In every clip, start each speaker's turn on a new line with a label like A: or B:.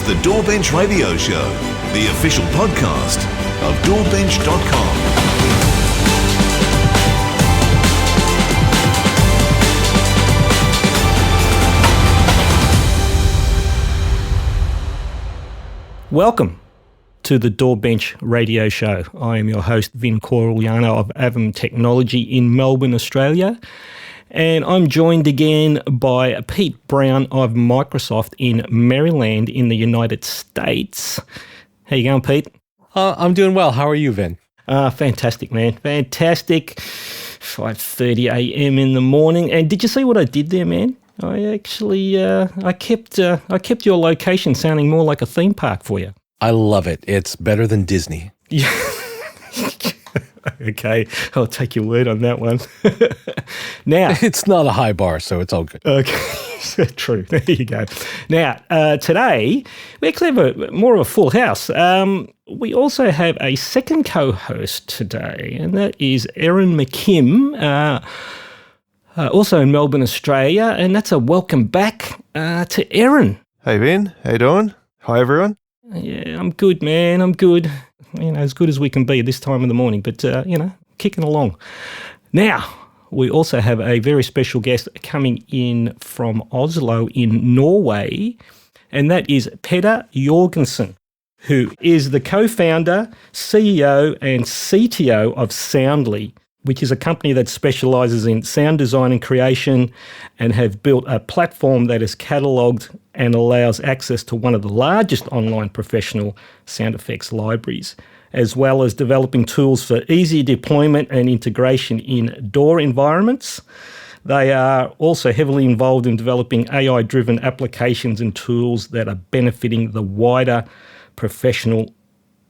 A: the DAWbench Radio Show, the official podcast of DAWbench.com.
B: Welcome to the DAWbench Radio Show. I am your host, Curigliano of AAVIM Technology in Melbourne, Australia. And I'm joined again by Pete Brown of Microsoft in Maryland in the United States. How you going, Pete?
C: I'm doing well. How are you, Vin?
B: Fantastic, man. Fantastic. 5:30 a.m. in the morning. And did you see what I did there, man? I actually I kept your location sounding more like a theme park for you.
C: I love it. It's better than Disney.
B: Yeah. Okay, I'll take your word on that one. Now,
C: it's not a high bar, so it's all good.
B: Okay, true. There you go. Now, today we actually have more of a full house. We also have a second co-host today, and that is Erin McKimm. Also in Melbourne, Australia, and that's a welcome back to Erin.
D: Hey, Vin. How you doing? Hi, everyone.
B: Yeah, I'm good, man. I'm good. You know, as good as we can be at this time of the morning, but, kicking along. Now, we also have a very special guest coming in from Oslo in Norway, and that is Peder Jogensen, who is the co-founder, CEO, and CTO of Soundly, which is a company that specialises in sound design and creation and have built a platform that is catalogued and allows access to one of the largest online professional sound effects libraries, as well as developing tools for easy deployment and integration in DAW environments. They are also heavily involved in developing AI-driven applications and tools that are benefiting the wider professional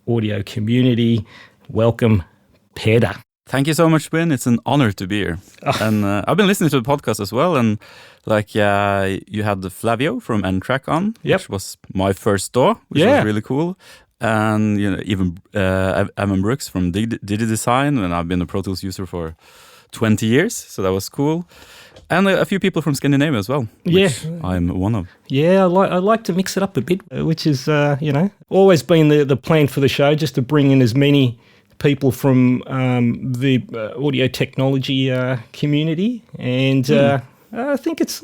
B: audio community. Welcome, Peder.
E: Thank you so much, Ben. It's an honor to be here. And I've been listening to the podcast as well. And you had the Flavio from N-Track on, which was my first DAW, which was really cool. And even Evan Brooks from DigiDesign, and I've been a Pro Tools user for 20 years, so that was cool. And a few people from Scandinavia as well, which I'm one of.
B: Yeah, I like to mix it up a bit, which is, always been the plan for the show, just to bring in as many people from the audio technology community, and I think it's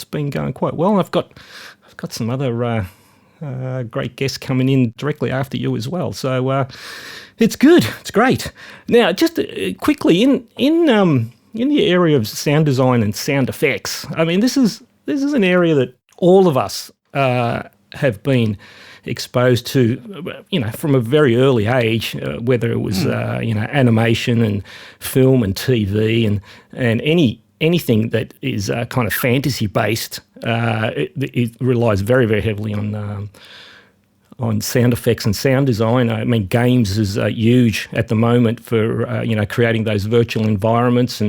B: been going quite well. I've got some other great guests coming in directly after you as well, so it's good. It's great. Now, just quickly in the area of sound design and sound effects, I mean, this is an area that all of us have been exposed to, from a very early age, whether it was, animation and film and TV and anything that is kind of fantasy-based, it relies very, very heavily on sound effects and sound design. I mean, games is huge at the moment for, creating those virtual environments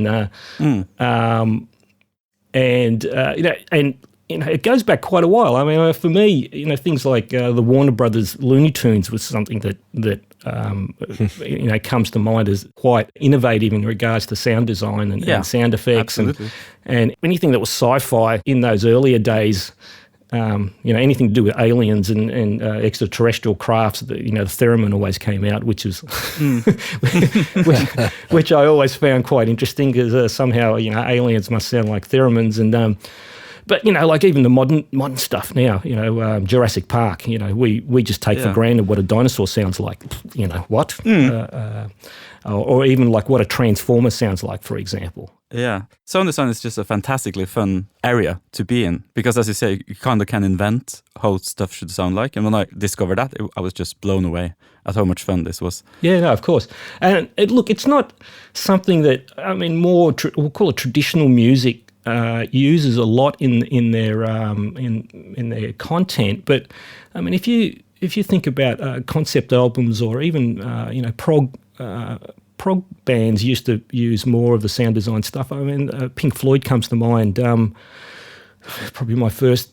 B: it goes back quite a while. I mean, for me, things like the Warner Brothers Looney Tunes was something that comes to mind as quite innovative in regards to sound design and sound effects.
E: Absolutely.
B: And anything that was sci-fi in those earlier days, anything to do with aliens and extraterrestrial crafts, the theremin always came out, which is which I always found quite interesting, because somehow aliens must sound like theremins. And but like even the modern stuff now, Jurassic Park, we just take for granted what a dinosaur sounds like. What? Or even like what a transformer sounds like, for example.
E: Yeah, sound design is just a fantastically fun area to be in, because as you say, you kind of can invent how stuff should sound like. And when I discovered that, I was just blown away at how much fun this was. Yeah,
B: no, of course. And it's not something that, I mean, we'll call it traditional music uses a lot in their content. But I mean, if you think about concept albums or even prog bands used to use more of the sound design stuff. I mean, Pink Floyd comes to mind. Probably my first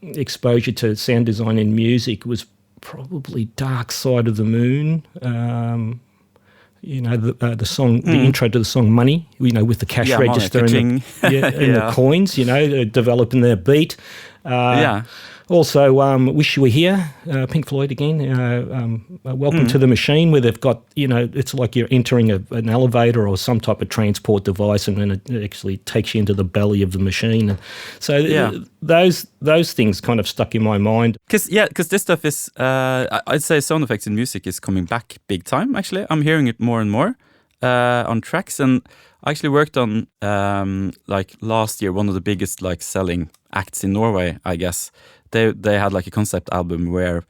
B: exposure to sound design in music was probably Dark Side of the Moon. The song, the intro to the song Money, with the cash register and the coins, developing their beat. Also, Wish You Were Here, Pink Floyd again. Welcome to the Machine, where they've got, it's like you're entering an elevator or some type of transport device, and then it actually takes you into the belly of the machine. And so those things kind of stuck in my mind.
E: Because this stuff is, I'd say sound effects in music is coming back big time, actually. I'm hearing it more and more on tracks, and I actually worked on, last year, one of the biggest, selling acts in Norway, I guess. They had a concept album where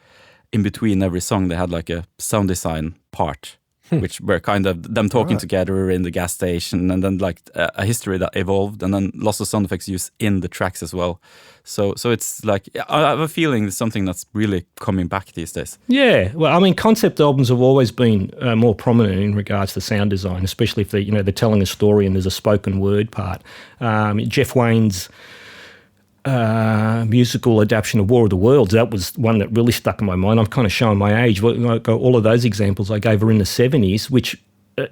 E: in between every song they had a sound design part, which were kind of them talking together in the gas station, and then a history that evolved, and then lots of sound effects used in the tracks as well. So it's I have a feeling it's something that's really coming back these days. Yeah,
B: well, I mean, concept albums have always been more prominent in regards to sound design, especially if they're telling a story and there's a spoken word part. Jeff Wayne's musical adaptation of War of the Worlds, that was one that really stuck in my mind. I'm kind of showing my age. All of those examples I gave are in the 70s, which,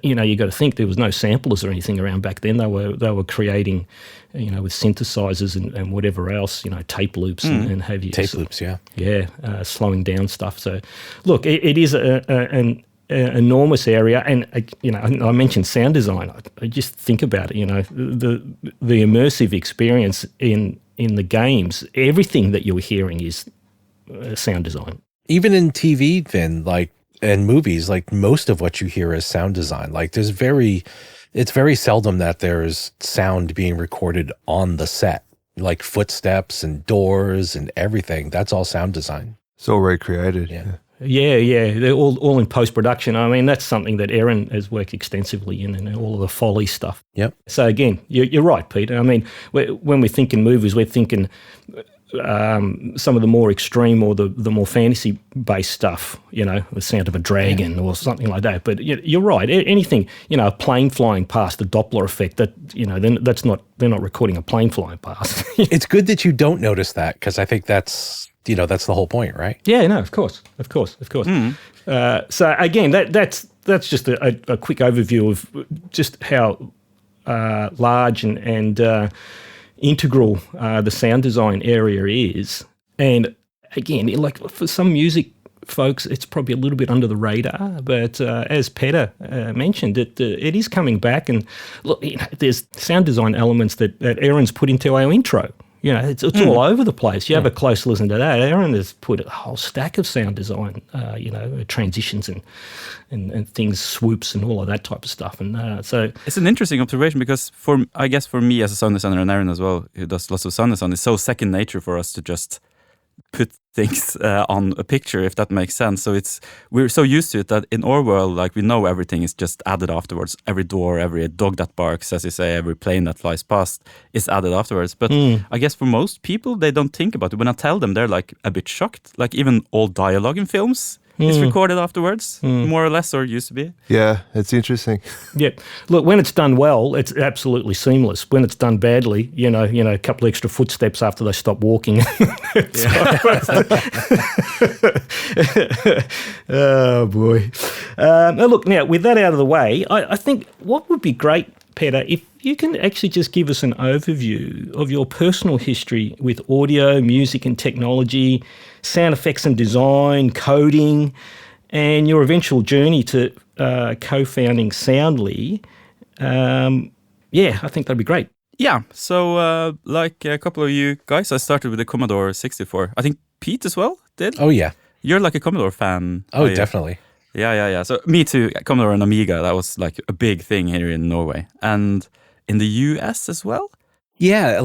B: you got to think there was no samplers or anything around back then. They were creating, with synthesizers and whatever else, tape loops and have you.
C: Tape loops, yeah.
B: Yeah, slowing down stuff. So, look, it is an enormous area, and I mentioned sound design. I just think about it. The immersive experience in the games, everything that you're hearing is sound design.
C: Even in TV, then, and movies, most of what you hear is sound design. It's very seldom that there's sound being recorded on the set, like footsteps and doors and everything. That's all sound design.
D: It's already created.
B: Yeah. They're all in post-production. I mean, that's something that Erin has worked extensively in, and all of the Foley stuff.
C: Yep.
B: So again, you're right, Peter. I mean, when we're thinking movies, we're thinking some of the more extreme or the more fantasy-based stuff, the sound of a dragon or something like that. But you're right. Anything, a plane flying past, the Doppler effect, that, then they're not recording a plane flying past.
C: It's good that you don't notice that, because I think that's the whole point, right?
B: Yeah, no, of course. So again, that's just a quick overview of just how large and integral the sound design area is. And again, for some music folks, it's probably a little bit under the radar, but as Peder mentioned, it is coming back. And look, there's sound design elements that Erin's put into our intro. It's all over the place. You have a close listen to that. Erin has put a whole stack of sound design, transitions and things, swoops and all of that type of stuff. And so
E: it's an interesting observation, because for me as a sound designer, and Erin as well, who does lots of sound design, it's so second nature for us to just put things on a picture, if that makes sense. So we're so used to it that in our world, we know everything is just added afterwards. Every door, every dog that barks, as you say, every plane that flies past is added afterwards. But I guess for most people, they don't think about it. When I tell them, they're a bit shocked. Even all dialogue in films is recorded afterwards, more or less, or used to be.
D: Yeah, it's interesting.
B: Yeah. Look, when it's done well, it's absolutely seamless. When it's done badly, a couple extra footsteps after they stop walking. Oh, boy. Look, now, with that out of the way, I think what would be great, Peder, if you can actually just give us an overview of your personal history with audio, music and technology, sound effects and design, coding, and your eventual journey to co-founding Soundly. I think that'd be great.
E: Yeah, so like a couple of you guys, I started with the Commodore 64. I think Pete as well did.
C: Oh, yeah.
E: You're a Commodore fan.
C: Oh, definitely.
E: Yeah. So me too, Commodore and Amiga, that was a big thing here in Norway. And in the US as well?
C: Yeah,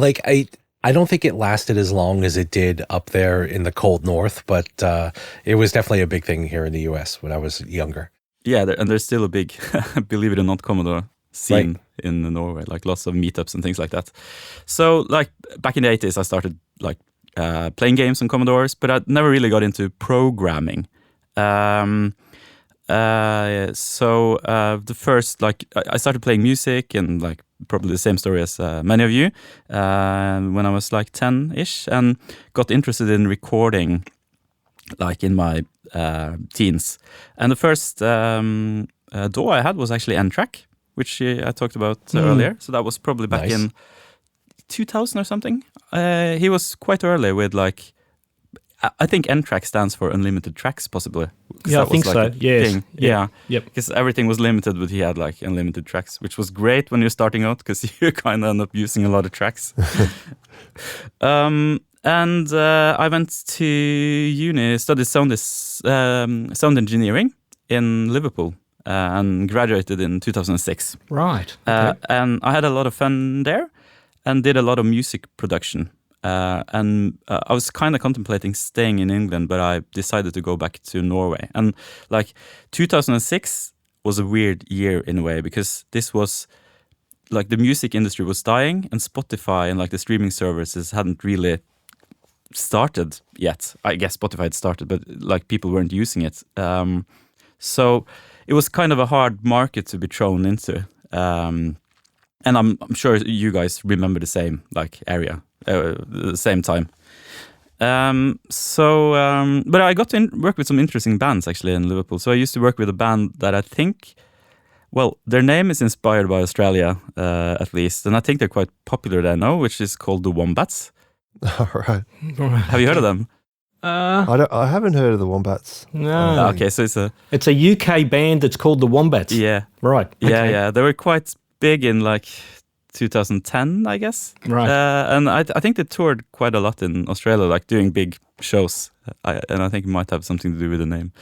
C: I don't think it lasted as long as it did up there in the cold north, but it was definitely a big thing here in the US when I was younger.
E: Yeah, and there's still a big, believe it or not, Commodore scene in Norway, lots of meetups and things like that. So back in the 80s, I started playing games on Commodores, but I never really got into programming. So the first, I started playing music, and probably the same story as many of you, when I was 10-ish, and got interested in recording in my teens. And the first DAW I had was actually N-Track, which I talked about earlier. So that was probably back in 2000 or something. He was quite early with I think N-Track stands for unlimited tracks, possibly.
B: Yeah, I think so. Yes.
E: Yeah.
B: Yep.
E: Because everything was limited, but he had like unlimited tracks, which was great when you're starting out because you kind of end up using a lot of tracks. And I went to uni, studied sound engineering in Liverpool, and graduated in 2006.
B: Right. Okay.
E: And I had a lot of fun there, and did a lot of music production. And I was kind of contemplating staying in England, but I decided to go back to Norway. And like 2006 was a weird year in a way, because this was like the music industry was dying, and Spotify and like the streaming services hadn't really started yet. I guess Spotify had started, but like people weren't using it. So it was kind of a hard market to be thrown into. And I'm sure you guys remember the same like area. The same time. But I got to work with some interesting bands actually in Liverpool. So I used to work with a band that I think, well, their name is inspired by Australia, at least. And I think they're quite popular there now, which is called the Wombats.
D: All right.
E: Have you heard of them?
D: I haven't heard of the Wombats.
B: No.
E: Okay, so
B: it's a UK band that's called the Wombats.
E: Yeah.
B: Right. Okay.
E: Yeah. They were quite big in like 2010, I guess.
B: Right.
E: And I think they toured quite a lot in Australia, like doing big shows. And I think it might have something to do with the name.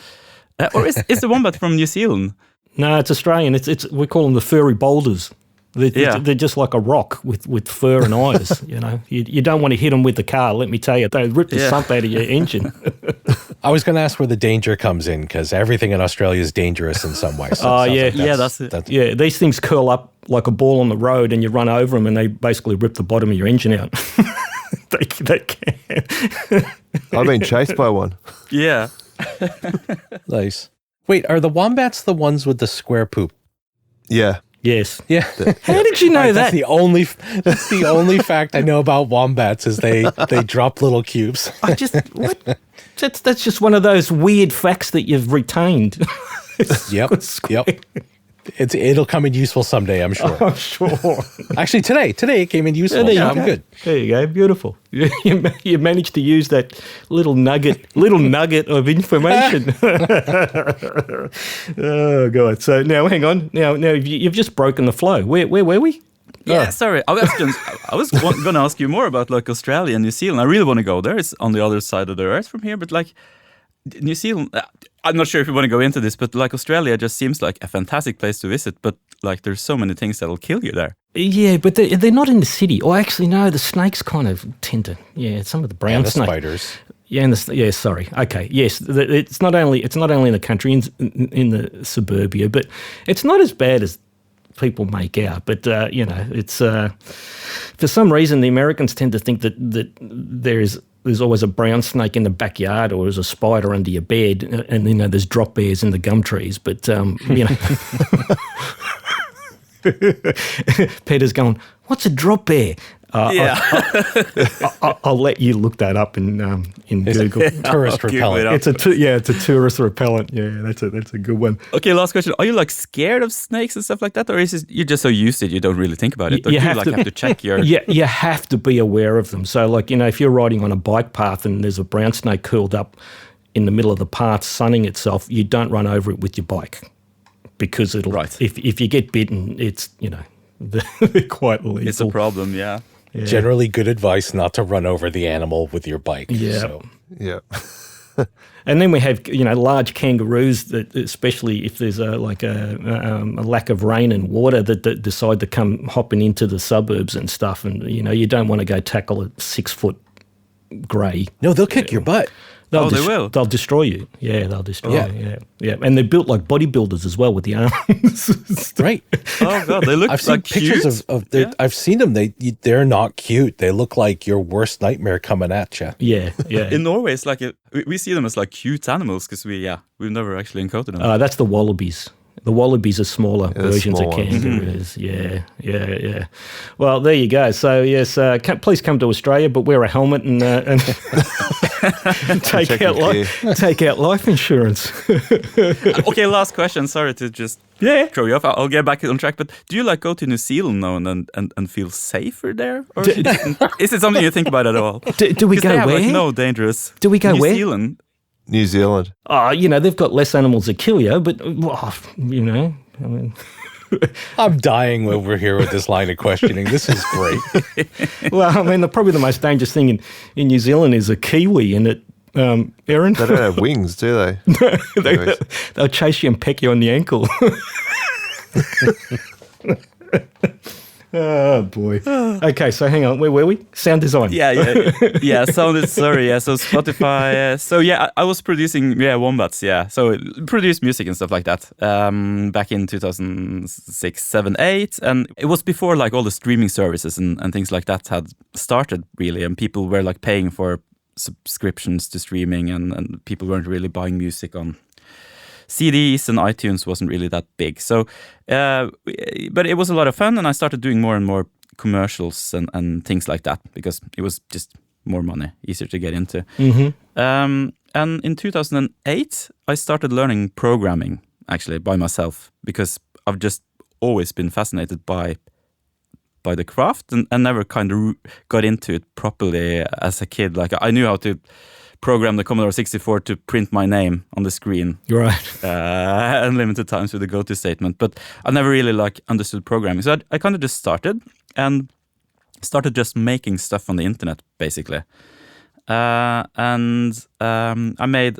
E: Or is the Wombat from New Zealand?
B: No, it's Australian. It's we call them the furry boulders. They're just like a rock with fur and eyes. You know, you don't want to hit them with the car. Let me tell you, they rip the sump out of your engine.
C: I was going to ask where the danger comes in, because everything in Australia is dangerous in some way. So
E: that's it.
B: Yeah, these things curl up like a ball on the road, and you run over them, and they basically rip the bottom of your engine out. they can.
D: I've been chased by one.
E: Yeah.
C: Nice. Wait, are the wombats the ones with the square poop?
D: Yeah.
B: Yes.
C: Yeah.
B: How did you know that?
C: That's the only fact I know about wombats is they drop little cubes.
B: What? That's just one of those weird facts that you've retained.
C: Yep. It'll come in useful someday, I'm sure.
B: I'm sure.
C: Actually, today it came in useful.
B: Yeah,
C: I'm good.
B: There you go. Beautiful. You managed to use that little nugget of information. Oh God! So now, hang on. Now you've just broken the flow. Where were we?
E: Yeah, sorry. I was going to ask you more about like Australia and New Zealand. I really want to go there. It's on the other side of the earth from here, but like New Zealand, I'm not sure if you want to go into this, but like Australia just seems like a fantastic place to visit, but like there's so many things that'll kill you there.
B: Yeah, but they're not in the city. Or actually, no, the snakes kind of tend to. Yeah, some of the brown snakes.
C: Spiders.
B: Yeah, sorry. Okay, yes, it's not only in the country, in the suburbia, but it's not as bad as people make out. But it's for some reason the Americans tend to think that there's always a brown snake in the backyard, or there's a spider under your bed, and there's drop bears in the gum trees. But Peter's going, "What's a drop bear?" I'll let you look that up in Google.
C: Tourist repellent.
B: It's a tourist repellent. Yeah, that's a good one.
E: Okay, last question. Are you like scared of snakes and stuff like that, or is it you're just so used to it you don't really think about it? Or have to check your?
B: Yeah, you have to be aware of them. So, like if you're riding on a bike path and there's a brown snake curled up in the middle of the path sunning itself, you don't run over it with your bike, because it'll.
E: Right.
B: If you get bitten, it's they're quite lethal.
E: It's a problem. Yeah.
B: Yeah.
C: Generally good advice not to run over the animal with your bike.
B: Yeah.
C: So.
D: Yeah.
B: And then we have, large kangaroos that, especially if there's a lack of rain and water, that decide to come hopping into the suburbs and stuff. And, you don't want to go tackle a 6-foot grey.
C: No, they'll kick your butt.
E: They will.
B: They'll destroy you. Yeah, they'll destroy you. Yeah. And they're built like bodybuilders as well with the arms.
C: Right.
E: Oh God, they look.
C: I've seen pictures of I've seen them. They're not cute. They look like your worst nightmare coming at you.
B: Yeah.
E: In Norway, it's like we see them as like cute animals because we've never actually encountered them.
B: That's the wallabies. The wallabies are smaller versions of
D: small
B: kangaroos. Yeah. Well, there you go. So yes, please come to Australia, but wear a helmet and take out life insurance.
E: Okay, last question. Sorry to just throw you off. I'll get back on track. But do you like go to New Zealand now and feel safer there? Or is it something you think about at all?
B: Do we go
E: they have,
B: where?
E: Like, no dangerous.
B: Do we go
E: New
B: where?
E: Zealand.
D: New Zealand.
B: Oh, they've got less animals that kill you, but I mean.
C: I'm dying over here with this line of questioning. This is great.
B: Well, I mean, probably the most dangerous thing in New Zealand is a kiwi, and it, Erin.
D: They don't have wings, do they?
B: They'll chase you and peck you on the ankle. Oh boy. Okay, so hang on. Where were we? Sound design.
E: Yeah. Sorry. So Spotify. I was producing Wombats. So produced music and stuff like that. Back in 2006, 7, 8, and it was before like all the streaming services and things like that had started really, and people were like paying for subscriptions to streaming, and people weren't really buying music on CDs, and iTunes wasn't really that big. So, but it was a lot of fun, and I started doing more and more commercials and things like that because it was just more money, easier to get into. Mm-hmm. And in 2008, I started learning programming actually by myself because I've just always been fascinated by the craft and never kind of got into it properly as a kid. Like I knew how to program the Commodore 64 to print my name on the screen.
B: Right.
E: Unlimited times with the go-to statement. But I never really like understood programming. So I kind of just started just making stuff on the internet, basically. I made,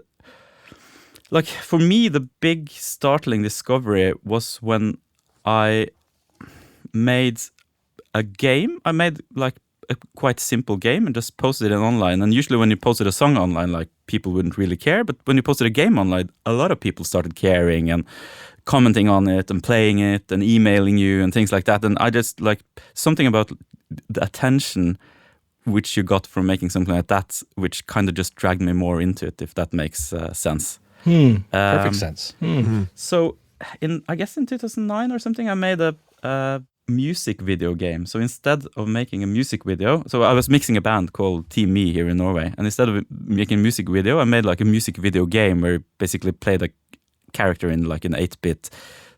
E: like, for me, the big startling discovery was when I made a game. I made, like, a quite simple game and just posted it online. And usually when you posted a song online, like, people wouldn't really care. But when you posted a game online, a lot of people started caring and commenting on it and playing it and emailing you and things like that. And I just, like, something about the attention which you got from making something like that, which kind of just dragged me more into it, if that makes sense.
C: Perfect sense.
E: So I guess in 2009 or something, I made a music video game. So instead of making a music video, so I was mixing a band called Team Me here in Norway, and instead of making a music video, I made like a music video game where you basically played a character in like an 8-bit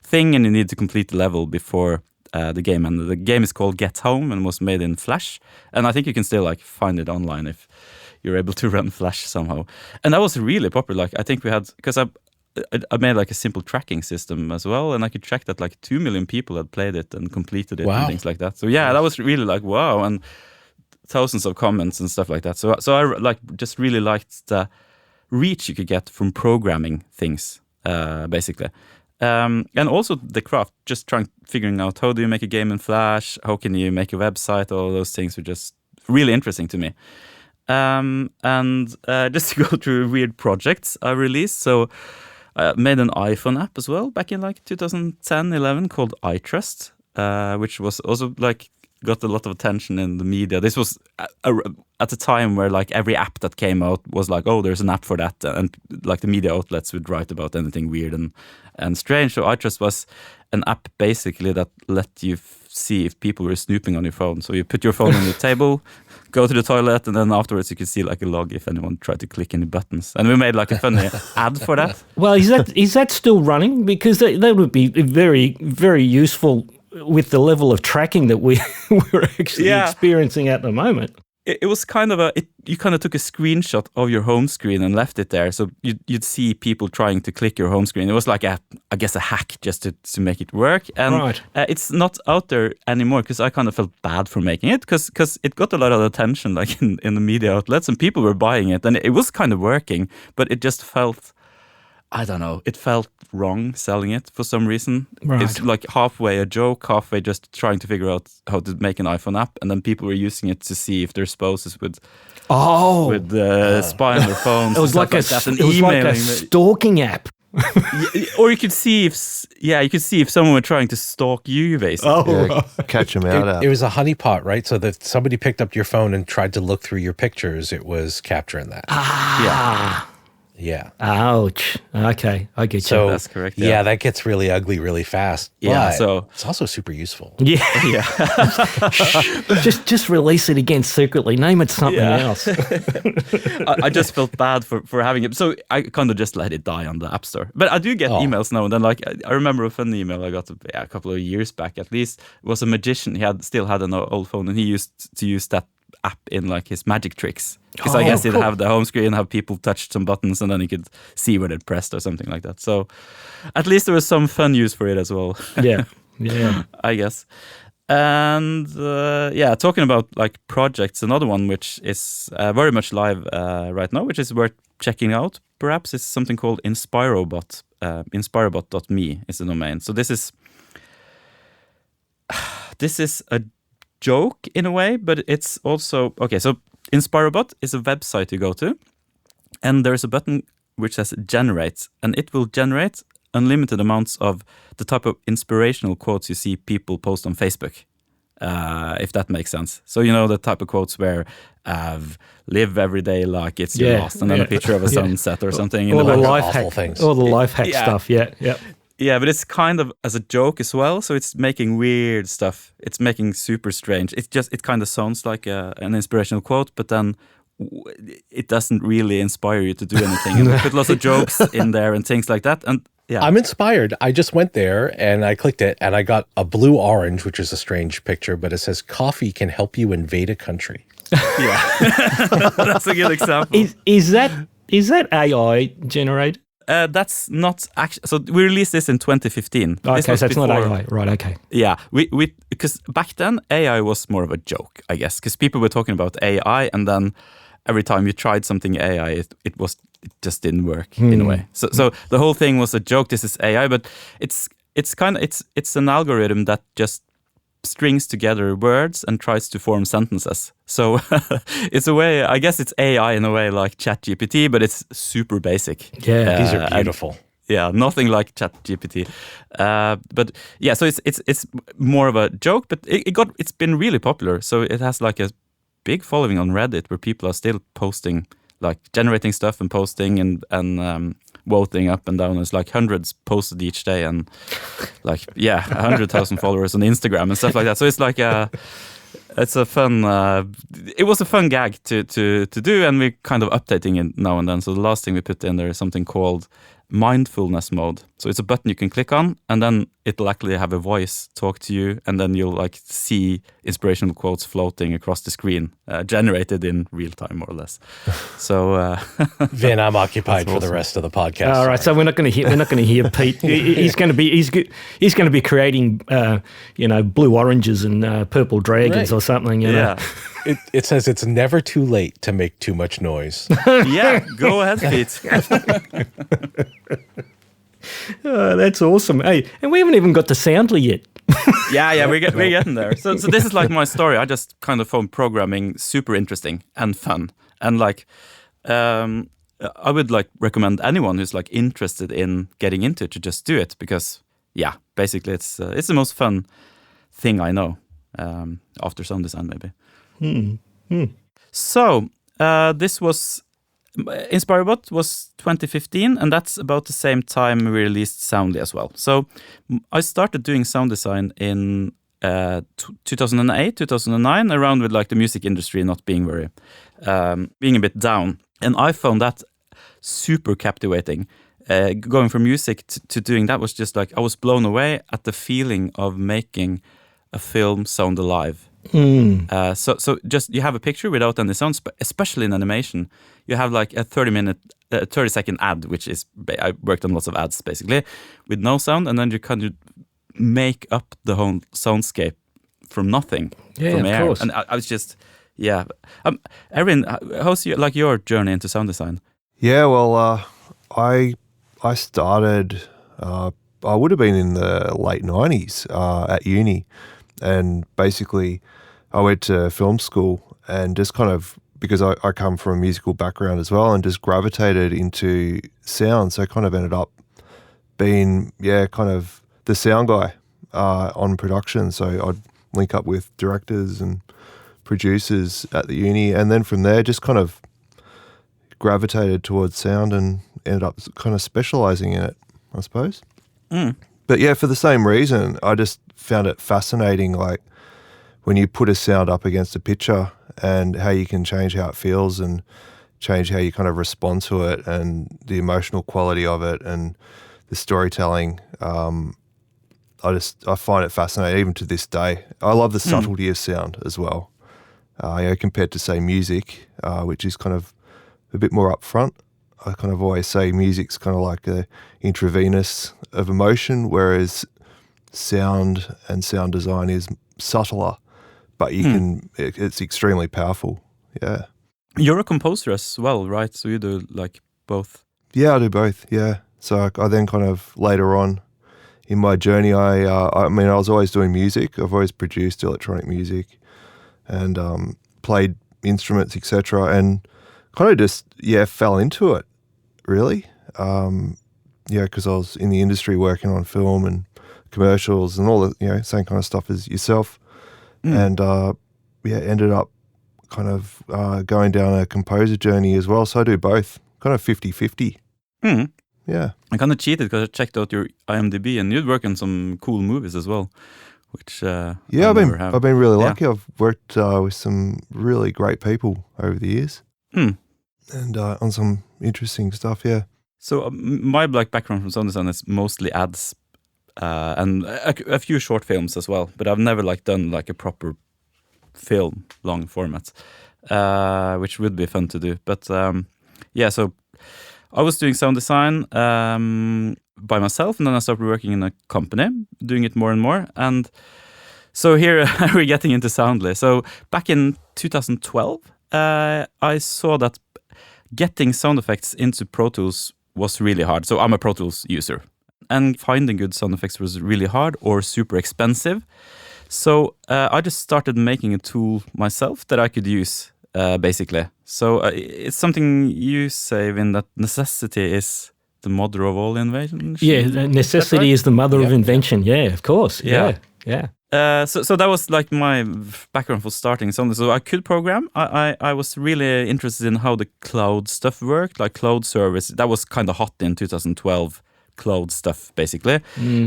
E: thing, and you need to complete the level before the game. And the game is called Get Home and was made in Flash, and I think you can still like find it online if you're able to run Flash somehow. And that was really popular. Like I think we had, because I made like a simple tracking system as well, and I could track that like 2 million people had played it and completed it and things like that. So yeah, that was really like wow, and thousands of comments and stuff like that. So I like just really liked the reach you could get from programming things, basically. And also the craft, just figuring out how do you make a game in Flash, how can you make a website, all those things were just really interesting to me. And just to go through weird projects I released, so I made an iPhone app as well back in like 2010-11 called iTrust, which was also like got a lot of attention in the media. This was at a time where like every app that came out was like, oh, there's an app for that, and like the media outlets would write about anything weird and strange. So iTrust was an app basically that let you see if people were snooping on your phone. So you put your phone on the table, go to the toilet, and then afterwards you could see like a log if anyone tried to click any buttons. And we made like a funny ad for that.
B: Well, is that still running? Because that would be very, very useful with the level of tracking that we're actually experiencing at the moment.
E: It was kind of you kind of took a screenshot of your home screen and left it there. So you'd see people trying to click your home screen. It was like a hack just to make it work. And it's not out there anymore because I kind of felt bad for making it because it got a lot of attention like in the media outlets and people were buying it and it was kind of working, but it just felt, I don't know, it felt wrong selling it for some reason. Right. It's like halfway a joke, halfway just trying to figure out how to make an iPhone app, and then people were using it to see if their spouses would spy on their phones.
B: It was like a stalking app.
E: Or you could see if someone were trying to stalk you, basically.
D: Catch them out.
C: It was a honeypot, right? So that somebody picked up your phone and tried to look through your pictures, it was capturing that. Yeah.
B: Ouch. Okay, I get you.
C: So
E: That's correct,
C: Yeah.
E: yeah.
C: That gets really ugly really fast.
E: Yeah,
C: but
E: so-
C: it's also super useful.
B: Yeah,
E: Yeah.
B: just release it again secretly. Name it something else.
E: I just felt bad for having it, so I kind of just let it die on the App Store. But I do get emails now and then. Like I remember a funny email I got a couple of years back. At least it was a magician. He still had an old phone, and he used to use that app in like his magic tricks. Because I guess he'd have the home screen, have people touch some buttons, and then he could see where they'd pressed or something like that. So at least there was some fun use for it as well.
B: Yeah.
E: I guess. And talking about like projects, another one which is very much live right now, which is worth checking out. Perhaps it's something called Inspirobot. Inspirobot.me is the domain. So this is a joke in a way, but it's also okay. So Inspirobot is a website you go to, and there's a button which says generate, and it will generate unlimited amounts of the type of inspirational quotes you see people post on Facebook, if that makes sense. So you know the type of quotes where live every day like it's your last, and then a picture of a sunset or something.
B: All the
C: like
B: life
C: awful
B: hack
C: things.
B: All the life hack stuff. Yeah.
E: Yeah, but it's kind of as a joke as well. So it's making weird stuff. It's making super strange. It kind of sounds like an inspirational quote, but then it doesn't really inspire you to do anything. And we put lots of jokes in there and things like that. And yeah,
C: I'm inspired. I just went there and I clicked it and I got a blue orange, which is a strange picture, but it says coffee can help you invade a country.
E: yeah, that's a good example.
B: Is that AI generated?
E: That's not actually. So we released this in 2015.
B: Okay,
E: so
B: it's not AI, right? Okay.
E: Yeah, we because back then AI was more of a joke, I guess, because people were talking about AI, and then every time you tried something AI, it just didn't work in a way. So the whole thing was a joke. This is AI, but it's an algorithm that just strings together words and tries to form sentences. So it's a way, I guess it's AI in a way like ChatGPT, but it's super basic.
B: Yeah,
C: These are beautiful.
E: Yeah, nothing like ChatGPT. But yeah, so it's more of a joke, but it's been really popular. So it has like a big following on Reddit where people are still posting, like generating stuff and posting and voting up and down. It's like hundreds posted each day, and like 100,000 followers on Instagram and stuff like that. So it's like it's a fun. It was a fun gag to do, and we're kind of updating it now and then. So the last thing we put in there is something called mindfulness mode. So it's a button you can click on, and then it'll actually have a voice talk to you, and then you'll like see inspirational quotes floating across the screen, generated in real time, more or less. So,
C: Vin, I'm occupied for the rest of the podcast.
B: All right, so we're not going to hear Pete. He's going to be creating, blue oranges and purple dragons or something. You know?
C: It says it's never too late to make too much noise.
E: Yeah, go ahead, Pete.
B: Oh, that's awesome. Hey, and we haven't even got to Soundly yet.
E: Yeah, we're getting there. So this is like my story. I just kind of found programming super interesting and fun, and like I would like recommend anyone who's like interested in getting into it to just do it, because basically it's the most fun thing I know after sound design maybe. So this was Inspirobot was 2015, and that's about the same time we released Soundly as well. So I started doing sound design in 2008, 2009, around with like the music industry not being very, being a bit down. And I found that super captivating. Going from music to doing that was just like, I was blown away at the feeling of making a film sound alive. So just you have a picture without any sounds, but especially in animation, you have like a 30-second ad, which is, I worked on lots of ads basically with no sound, and then you kind of make up the whole soundscape from nothing, from air.
B: Course.
E: And I was just, Erin, how's your journey into sound design?
D: Yeah, well, I started, I would have been in the late 90s at uni. And basically, I went to film school and just kind of, because I come from a musical background as well, and just gravitated into sound. So I kind of ended up being, kind of the sound guy on production. So I'd link up with directors and producers at the uni. And then from there, just kind of gravitated towards sound and ended up kind of specializing in it, I suppose. But yeah, for the same reason, I just found it fascinating, like when you put a sound up against a picture and how you can change how it feels and change how you kind of respond to it and the emotional quality of it and the storytelling. I find it fascinating even to this day. I love the subtlety of sound as well. Compared to say music, which is kind of a bit more upfront. I kind of always say music's kind of like the intravenous of emotion, whereas sound and sound design is subtler, but it's extremely powerful. Yeah.
E: You're a composer as well, right? So you do like both?
D: Yeah, I do both. Yeah. So I then kind of later on in my journey, I was always doing music. I've always produced electronic music and played instruments, etc. And kind of just fell into it, really. Because I was in the industry working on film and commercials and all the same kind of stuff as yourself, and ended up kind of going down a composer journey as well. So I do both, kind of 50-50. Yeah.
E: I kind of cheated because I checked out your IMDb and you'd work on some cool movies as well, which I've
D: been really lucky. I've worked with some really great people over the years, and on some interesting stuff. Yeah.
E: So my background from sound design is mostly ads, and a few short films as well. But I've never done a proper film, long format, which would be fun to do. But so I was doing sound design by myself, and then I started working in a company, doing it more and more. And so here we're getting into Soundly. So back in 2012, I saw that getting sound effects into Pro Tools was really hard. So I'm a Pro Tools user, and finding good sound effects was really hard or super expensive. So I just started making a tool myself that I could use, basically. So it's something you say, Vin, that necessity is the mother of all invention.
B: Yeah, necessity is the mother of invention. Yeah, of course. Yeah.
E: So that was my background for starting something. So I could program. I was really interested in how the cloud stuff worked, like cloud service. That was kind of hot in 2012, cloud stuff, basically.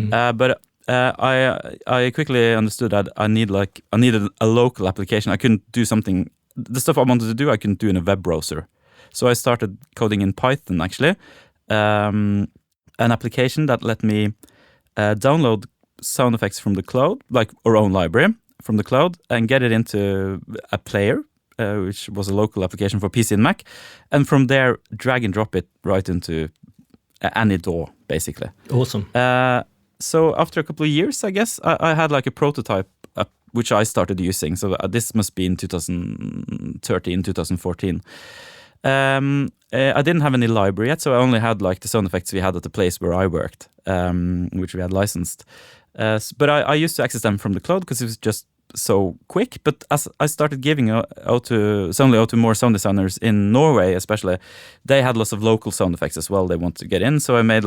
E: But I quickly understood that I needed a local application. I couldn't do something. The stuff I wanted to do, I couldn't do in a web browser. So I started coding in Python, actually, an application that let me download sound effects from the cloud, like our own library from the cloud, and get it into a player, which was a local application for PC and Mac, and from there drag and drop it right into any DAW, basically.
B: Awesome.
E: So after a couple of years, I guess, I had a prototype, which I started using. So this must be in 2013, 2014. I didn't have any library yet, so I only had the sound effects we had at the place where I worked, which we had licensed. But I used to access them from the cloud because it was just so quick. But as I started giving out to more sound designers in Norway, especially, they had lots of local sound effects as well they wanted to get in. So I made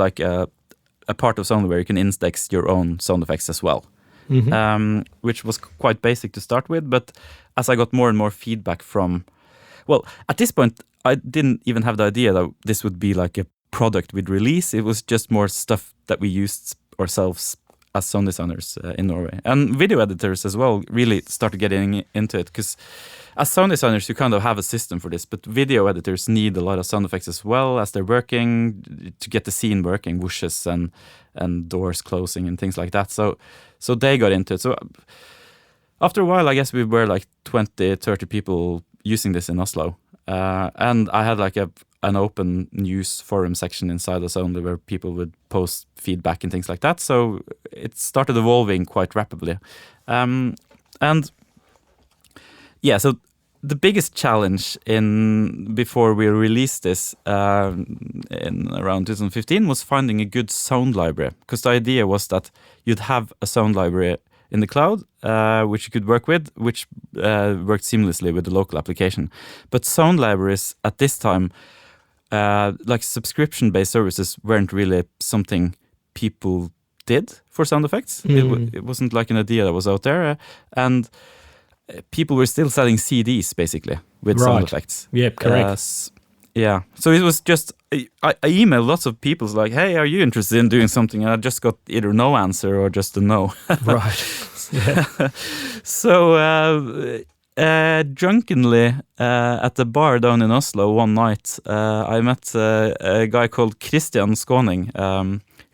E: a part of Soundly where you can index your own sound effects as well, which was quite basic to start with. But as I got more and more feedback from, at this point, I didn't even have the idea that this would be a product we'd release. It was just more stuff that we used ourselves as sound designers in Norway. And video editors as well really started getting into it, because as sound designers, you kind of have a system for this, but video editors need a lot of sound effects as well as they're working to get the scene working, whooshes and doors closing and things like that. So they got into it. So after a while, I guess we were 20, 30 people using this in Oslo. And I had an open news forum section inside of Soundly where people would post feedback and things like that. So it started evolving quite rapidly. So the biggest challenge before we released this in around 2015 was finding a good sound library, because the idea was that you'd have a sound library in the cloud, which you could work with, which worked seamlessly with the local application. But sound libraries at this time, subscription-based services, weren't really something people did for sound effects. It wasn't an idea that was out there, and people were still selling CDs basically with sound effects.
B: Yeah, correct.
E: Yeah, so it was just, I emailed lots of people like, hey, are you interested in doing something? And I just got either no answer or just a no.
B: Right. Yeah.
E: So drunkenly at the bar down in Oslo one night, I met a guy called Christian Skåning,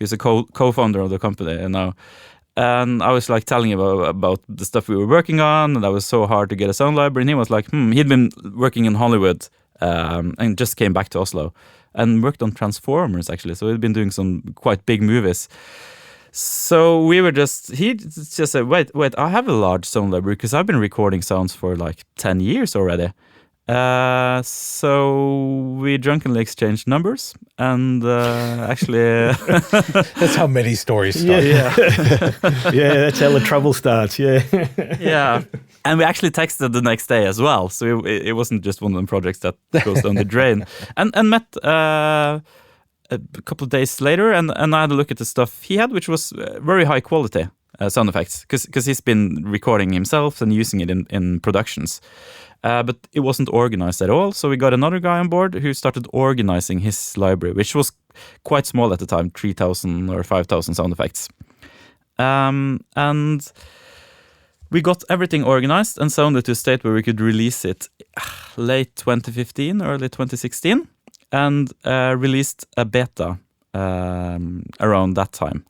E: who's a co-founder of the company now. And I was like telling him about the stuff we were working on, and that was so hard to get a sound library. And he was like, he'd been working in Hollywood and just came back to Oslo and worked on Transformers, actually. So he'd been doing some quite big movies. So he just said, wait, I have a large sound library because I've been recording sounds for like 10 years already. So we drunkenly exchanged numbers and actually...
C: That's how many stories start.
B: Yeah. Yeah, that's how the trouble starts, yeah.
E: Yeah. And we actually texted the next day as well. So it wasn't just one of the projects that goes down the drain. And met a couple of days later, and I had a look at the stuff he had, which was very high quality sound effects, because he's been recording himself and using it in productions. But it wasn't organized at all. So we got another guy on board who started organizing his library, which was quite small at the time, 3,000 or 5,000 sound effects. And we got everything organized and sounded to a state where we could release it late 2015, early 2016, and released a beta around that time,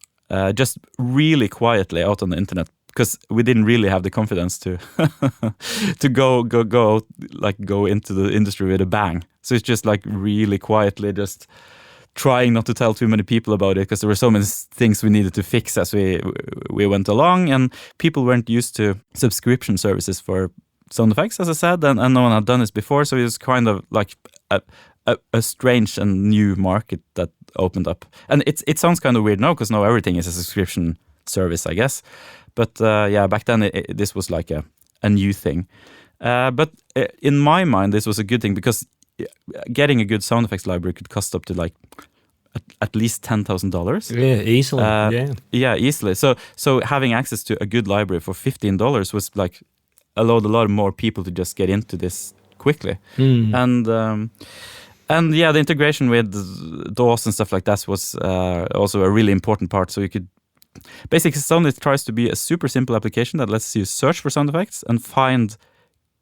E: just really quietly out on the internet, because we didn't really have the confidence to to go into the industry with a bang. So it's just like really quietly, just trying not to tell too many people about it, because there were so many things we needed to fix as we went along, and people weren't used to subscription services for sound effects, as I said, and no one had done this before. So it was kind of like a strange and new market that opened up. And it sounds kind of weird now, because now everything is a subscription service, I guess. But yeah, back then this was like a new thing. But in my mind, this was a good thing, because getting a good sound effects library could cost up to like at least $10,000.
B: Yeah, easily.
E: Yeah, easily. So having access to a good library for $15 was like allowed a lot more people to just get into this quickly. And yeah, the integration with DAWs and stuff like that was also a really important part. So you could basically, Soundly tries to be a super simple application that lets you search for sound effects and find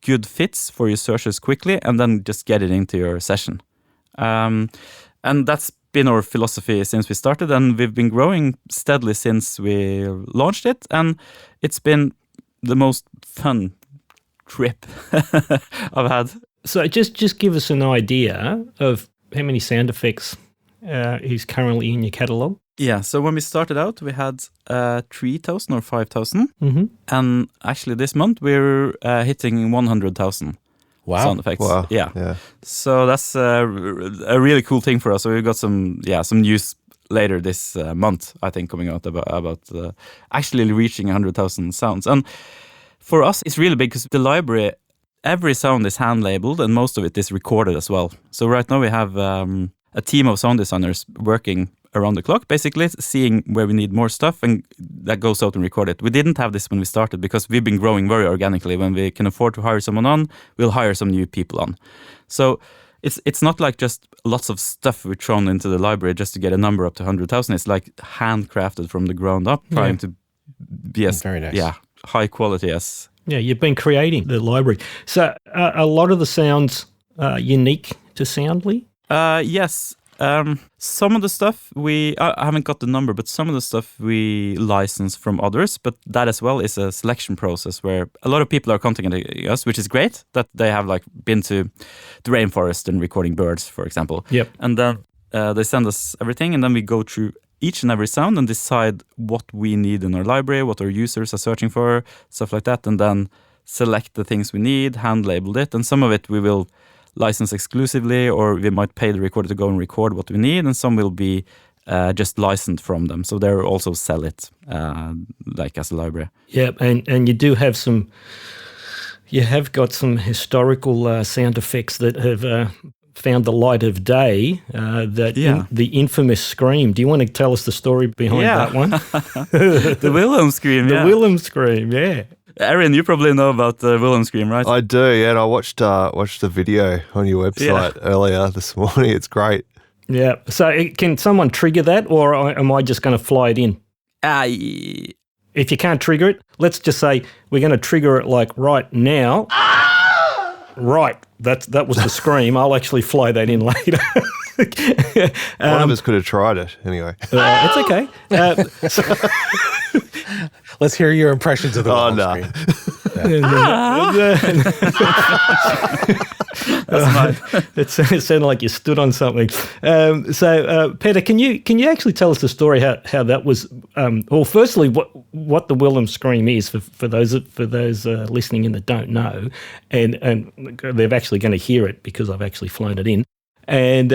E: good fits for your searches quickly, and then just get it into your session. And that's been our philosophy since we started, and we've been growing steadily since we launched it, and it's been the most fun trip I've had.
B: So just give us an idea of how many sound effects is currently in your catalogue.
E: Yeah, so when we started out, we had 3,000 or 5,000. Mm-hmm. And actually this month, we're hitting 100,000 sound effects.
D: Wow.
E: Yeah. So that's a really cool thing for us. So we've got some news later this month, I think, coming out about actually reaching 100,000 sounds. And for us, it's really big, because the library, every sound is hand-labeled, and most of it is recorded as well. So right now we have a team of sound designers working around the clock, basically, seeing where we need more stuff, and that goes out and record it. We didn't have this when we started, because we've been growing very organically. When we can afford to hire someone on, we'll hire some new people on. So it's not like just lots of stuff we've thrown into the library just to get a number up to 100,000. It's like handcrafted from the ground up, trying to be as
C: very nice.
E: High quality as...
B: Yeah, you've been creating the library. So a lot of the sounds are unique to Soundly?
E: Yes. Some of the stuff I haven't got the number, but some of the stuff we license from others, but that as well is a selection process where a lot of people are contacting us, which is great, that they have like been to the rainforest and recording birds, for example.
B: Yep.
E: And then they send us everything, and then we go through each and every sound and decide what we need in our library, what our users are searching for, stuff like that, and then select the things we need, hand-labeled it, and some of it we will license exclusively, or we might pay the recorder to go and record what we need, and some will be just licensed from them. So they'll also sell it like as a library.
B: Yeah, and you do have you have got some historical sound effects that have found the light of day, the infamous scream. Do you want to tell us the story behind that one?
E: The Wilhelm scream,
B: The Wilhelm scream, yeah.
E: Erin, you probably know about the Wilhelm scream, right?
D: I do, yeah. And I watched the video on your website earlier this morning. It's great.
B: Yeah. So can someone trigger that, or am I just going to fly it in? If you can't trigger it, let's just say we're going to trigger it like right now. Right. That was the scream. I'll actually fly that in later.
D: One of us could have tried it anyway.
B: It's okay.
C: Let's hear your impressions of the screen.
B: It sounded like you stood on something. So, Peder, can you actually tell us the story how that was? Well, firstly, what the Wilhelm scream is for those listening in that don't know, and they're actually going to hear it because I've actually flown it in, and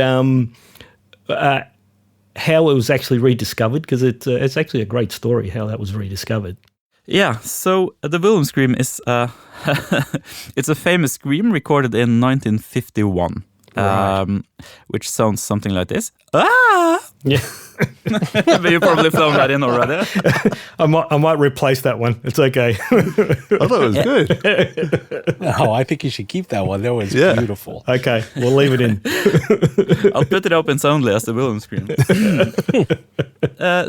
B: how it was actually rediscovered, because it's actually a great story how that was rediscovered.
E: Yeah, so the Wilhelm scream is it's a famous scream recorded in 1951, right. Which sounds something like this. Ah!
B: Yeah.
E: But you've probably flown that in already.
B: I might replace that one. It's okay.
D: I thought it was good.
C: No, I think you should keep that one. That was beautiful.
B: Okay, we'll leave it in.
E: I'll put it up in Soundly as the Wilhelm scream.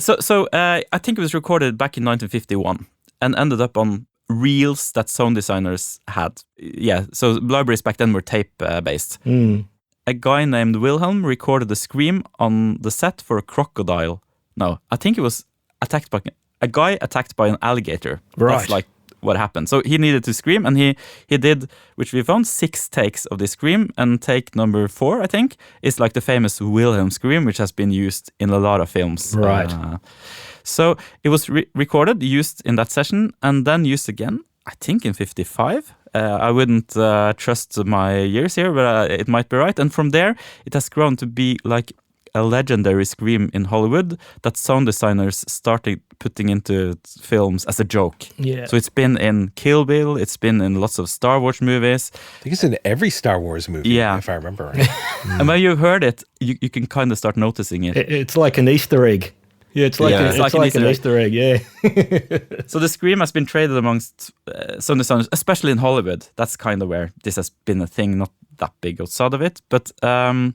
E: So I think it was recorded back in 1951 and ended up on reels that sound designers had. Yeah, so libraries back then were tape-based. A guy named Wilhelm recorded the scream on the set for a crocodile. No, I think it was a guy attacked by an alligator.
B: Right.
E: That's like what happened. So he needed to scream, and he did, which we found, 6 takes of the scream, and take number 4, I think, is like the famous Wilhelm scream, which has been used in a lot of films.
B: Right.
E: So it was recorded, used in that session, and then used again, I think in 55. I wouldn't trust my years here, but it might be right. And from there, it has grown to be like a legendary scream in Hollywood that sound designers started putting into films as a joke.
B: Yeah.
E: So it's been in Kill Bill, it's been in lots of Star Wars movies.
C: I think it's in every Star Wars movie, if I remember right.
E: And when you've heard it, you can kind of start noticing it.
B: It's like an Easter egg. Yeah, it's like an Easter egg, yeah.
E: So the scream has been traded amongst sound designers, especially in Hollywood. That's kind of where this has been a thing, not that big outside of it. But and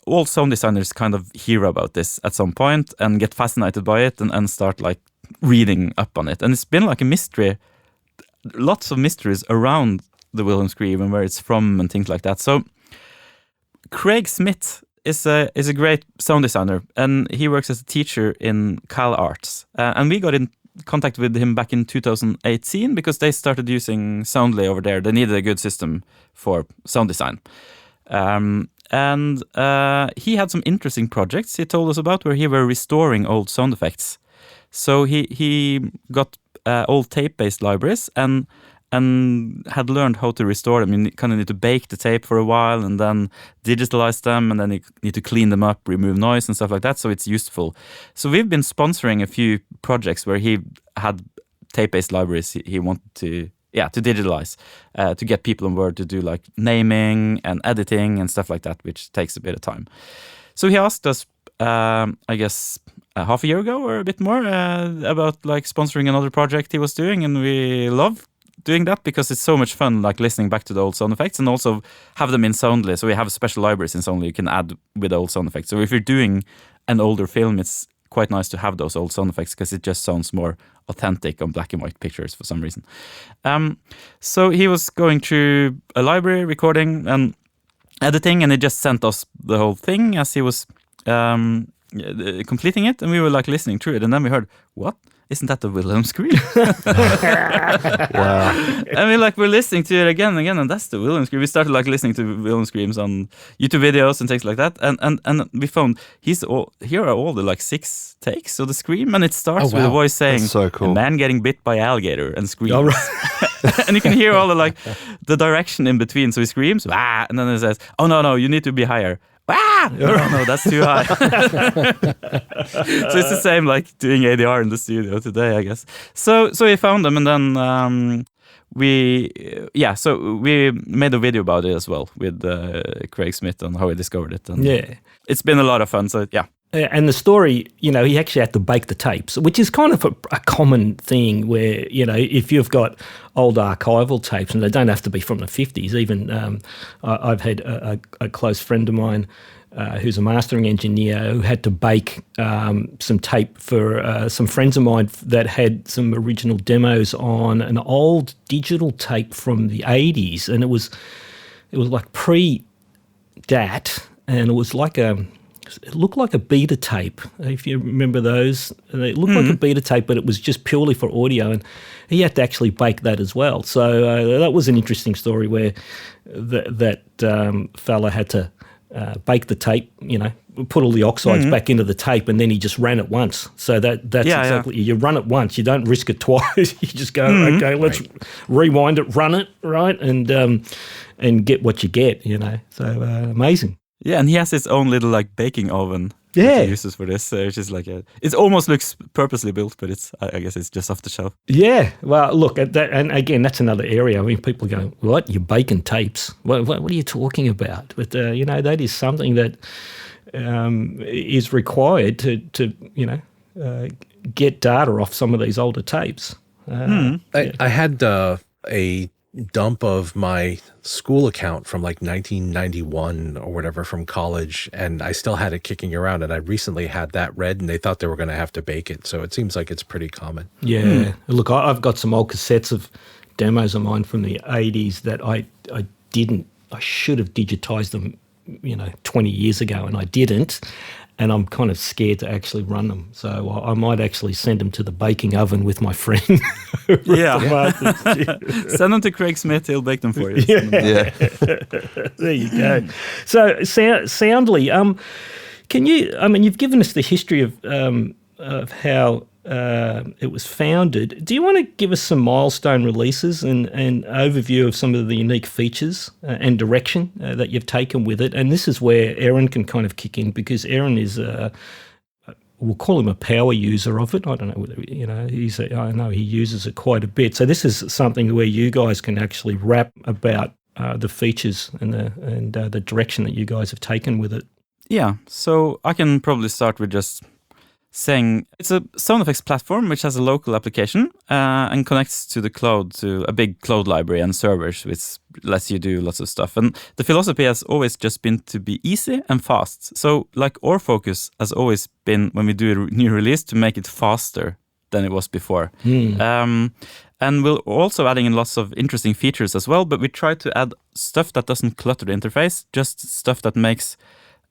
E: all sound designers kind of hear about this at some point and get fascinated by it and start like reading up on it. And it's been like a mystery, lots of mysteries around the Wilhelm scream and where it's from and things like that. So Craig Smith is a great sound designer, and he works as a teacher in Cal Arts. And we got in contact with him back in 2018 because they started using Soundly over there. They needed a good system for sound design. And he had some interesting projects he told us about where he were restoring old sound effects. So he got old tape-based libraries and had learned how to restore them. You kind of need to bake the tape for a while and then digitalize them, and then you need to clean them up, remove noise and stuff like that, so it's useful. So we've been sponsoring a few projects where he had tape-based libraries he wanted to digitalize, to get people on board to do like naming and editing and stuff like that, which takes a bit of time. So he asked us, I guess, half a year ago or a bit more, about like sponsoring another project he was doing, and we love doing that because it's so much fun, like listening back to the old sound effects and also have them in Soundly. So we have special libraries in Soundly you can add with the old sound effects. So if you're doing an older film, it's quite nice to have those old sound effects because it just sounds more authentic on black and white pictures for some reason. So he was going through a library, recording and editing, and he just sent us the whole thing as he was completing it, and we were like listening through it, and then we heard, what? Isn't that the Wilhelm scream?
D: Wow.
E: I mean, like, we're listening to it again and again, and that's the Wilhelm scream. We started like listening to Wilhelm screams on YouTube videos and things like that, and we found here are all the like 6 takes of the scream, and it starts with a voice saying,
D: so cool.
E: "A man getting bit by alligator," and screams.
B: All right.
E: And you can hear all the like the direction in between. So he screams, "Ah!" and then it says, "Oh no, you need to be higher." Ah! No, that's too high. So it's the same like doing ADR in the studio today, I guess. So we found them, and then we made a video about it as well with Craig Smith on how he discovered it. And it's been a lot of fun. So yeah,
B: And the story, he actually had to bake the tapes, which is kind of a common thing where, if you've got old archival tapes, and they don't have to be from the 50s, even I've had a close friend of mine who's a mastering engineer who had to bake some tape for some friends of mine that had some original demos on an old digital tape from the 80s, and it was like pre-DAT, and it was like it looked like a beta tape, if you remember those. It looked like a beta tape, but it was just purely for audio, and he had to actually bake that as well. So that was an interesting story where that fella had to bake the tape, put all the oxides back into the tape, and then he just ran it once. So that's exactly, you run it once, you don't risk it twice. You just go, okay, let's rewind it, run it, right, and get what you get, So amazing.
E: Yeah, and he has his own little baking oven that he uses for this, which is it almost looks purposely built, but I guess it's just off the shelf.
B: Yeah, well, look, and again, that's another area. I mean, people go, what, you're baking tapes? What are you talking about? But, that is something that is required to get data off some of these older tapes.
C: I had a dump of my school account from 1991 or whatever from college, and I still had it kicking around, and I recently had that read, and they thought they were going to have to bake it, so it seems like it's pretty common.
B: Yeah. Look, I've got some old cassettes of demos of mine from the 80s that I should have digitized them 20 years ago, and I didn't, and I'm kind of scared to actually run them. So I might actually send them to the baking oven with my friend.
E: Yeah. Send them to Craig Smith, he'll bake them for you.
B: Yeah. There you go. So Soundly, you've given us the history of how it was founded. Do you want to give us some milestone releases and overview of some of the unique features and direction that you've taken with it? And this is where Erin can kind of kick in, because Erin is we'll call him a power user of it. I don't know whether I know he uses it quite a bit. So this is something where you guys can actually rap about the features and the direction that you guys have taken with it.
E: Yeah, so I can probably start with just saying it's a sound effects platform which has a local application and connects to the cloud, to a big cloud library and servers, which lets you do lots of stuff. And the philosophy has always just been to be easy and fast. So our focus has always been, when we do a new release, to make it faster than it was before. And we're also adding in lots of interesting features as well, but we try to add stuff that doesn't clutter the interface, just stuff that makes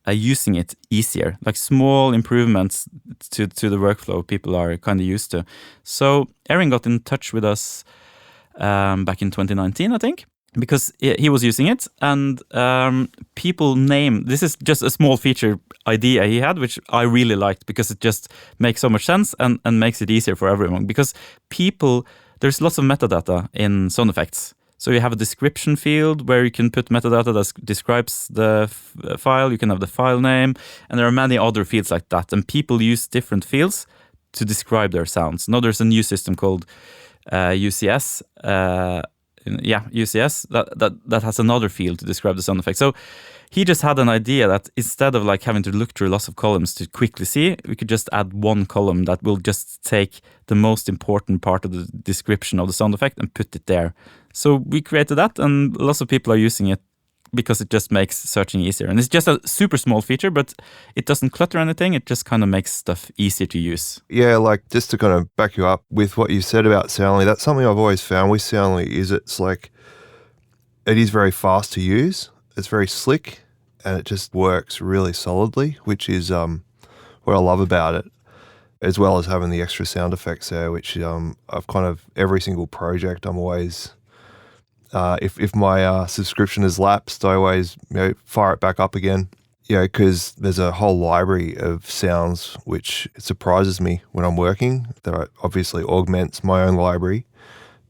E: using it easier, like small improvements to the workflow people are kind of used to. So Erin got in touch with us back in 2019, I think, because he was using it, and people name, this is just a small feature idea he had, which I really liked because it just makes so much sense and makes it easier for everyone, because there's lots of metadata in sound effects. So you have a description field where you can put metadata that describes the file. You can have the file name, and there are many other fields like that. And people use different fields to describe their sounds. Now there's a new system called UCS. UCS that has another field to describe the sound effect. So he just had an idea that instead of having to look through lots of columns to quickly see, we could just add one column that will just take the most important part of the description of the sound effect and put it there. So we created that, and lots of people are using it because it just makes searching easier. And it's just a super small feature, but it doesn't clutter anything. It just kind of makes stuff easier to use.
D: Yeah, just to kind of back you up with what you said about Soundly, that's something I've always found with Soundly is it is very fast to use. It's very slick, and it just works really solidly, which is what I love about it, as well as having the extra sound effects there, which I've kind of, every single project I'm always... if my subscription has lapsed, I always fire it back up again, because there's a whole library of sounds which surprises me when I'm working, that obviously augments my own library.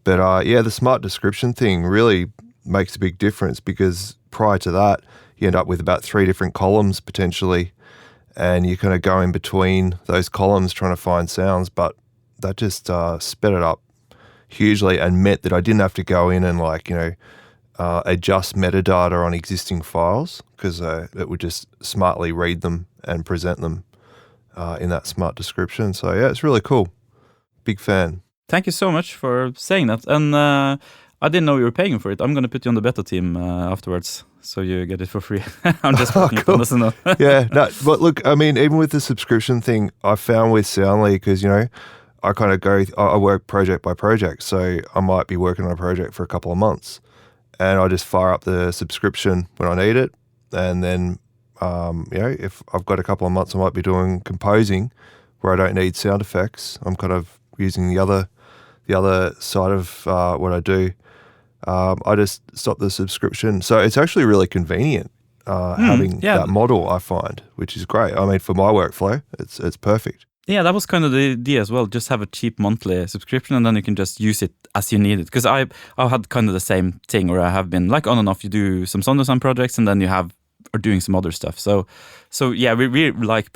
D: But the smart description thing really makes a big difference, because prior to that, you end up with about 3 different columns potentially, and you kind of go in between those columns trying to find sounds, but that just sped it up hugely and meant that I didn't have to go in and adjust metadata on existing files, because it would just smartly read them and present them in that smart description. So yeah, it's really cool. Big fan.
E: Thank you so much for saying that. And I didn't know you were paying for it. I'm going to put you on the beta team afterwards, so you get it for free. I'm just putting it on this and
D: Yeah, no, but look, I mean, even with the subscription thing, I found with Soundly, because, you know, I kind of I work project by project. So I might be working on a project for a couple of months, and I just fire up the subscription when I need it. And then, you know, if I've got a couple of months, I might be doing composing where I don't need sound effects. I'm kind of using the other side of what I do. I just stop the subscription. So it's actually really convenient having that model, I find, which is great. I mean, for my workflow, it's perfect.
E: Yeah, that was kind of the idea as well. Just have a cheap monthly subscription, and then you can just use it as you need it. Because I've had kind of the same thing where I have been like on and off. You do some sound design projects, and then you are doing some other stuff. So yeah, we like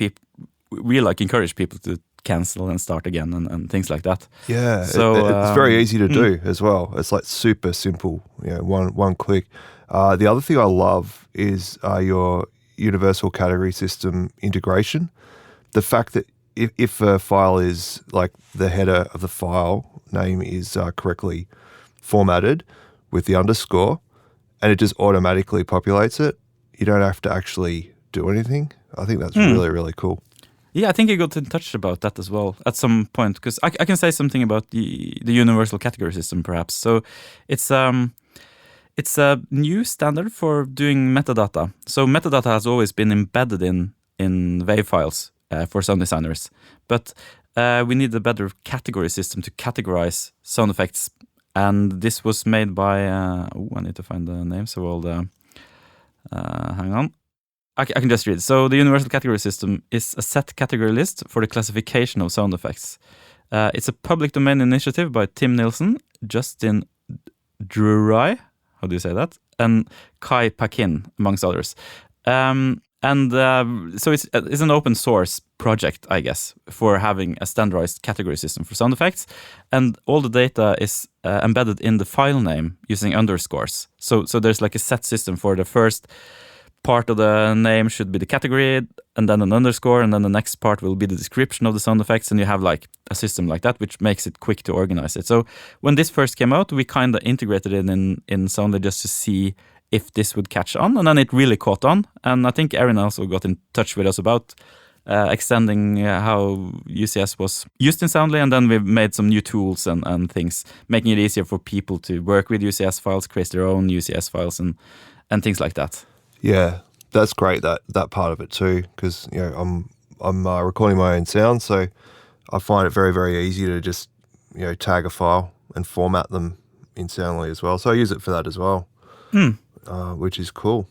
E: encourage people to cancel and start again and things like that.
D: Yeah,
E: so
D: it's very easy to do as well. It's like super simple, you know, one click. The other thing I love is your universal category system integration. The fact that if a file is like the header of the file name is correctly formatted with the underscore, and it just automatically populates it, you don't have to actually do anything. I think that's really, really cool.
E: Yeah, I think you got in touch about that as well at some point, because I can say something about the universal category system perhaps. So it's a new standard for doing metadata. So metadata has always been embedded in WAV files for sound designers, but we need a better category system to categorize sound effects. And this was made by, I need to find the name, so hang on. I can just read. So the universal category system is a set category list for the classification of sound effects. It's a public domain initiative by Tim Nilsson, Justin Drury, how do you say that? And Kai Pakin, amongst others. So it's an open source project, I guess, for having a standardized category system for sound effects. And all the data is embedded in the file name using underscores. So there's like a set system for the first part of the name should be the category, and then an underscore, and then the next part will be the description of the sound effects, and you have like a system like that, which makes it quick to organize it. So when this first came out, we kind of integrated it in Soundly just to see if this would catch on, and then it really caught on. And I think Erin also got in touch with us about extending how UCS was used in Soundly, and then we've made some new tools and things, making it easier for people to work with UCS files, create their own UCS files, and things like that.
D: Yeah, that's great, that part of it too, because, you know, I'm recording my own sound, so I find it very, very easy to just, you know, tag a file and format them in Soundly as well. So I use it for that as well, which is cool.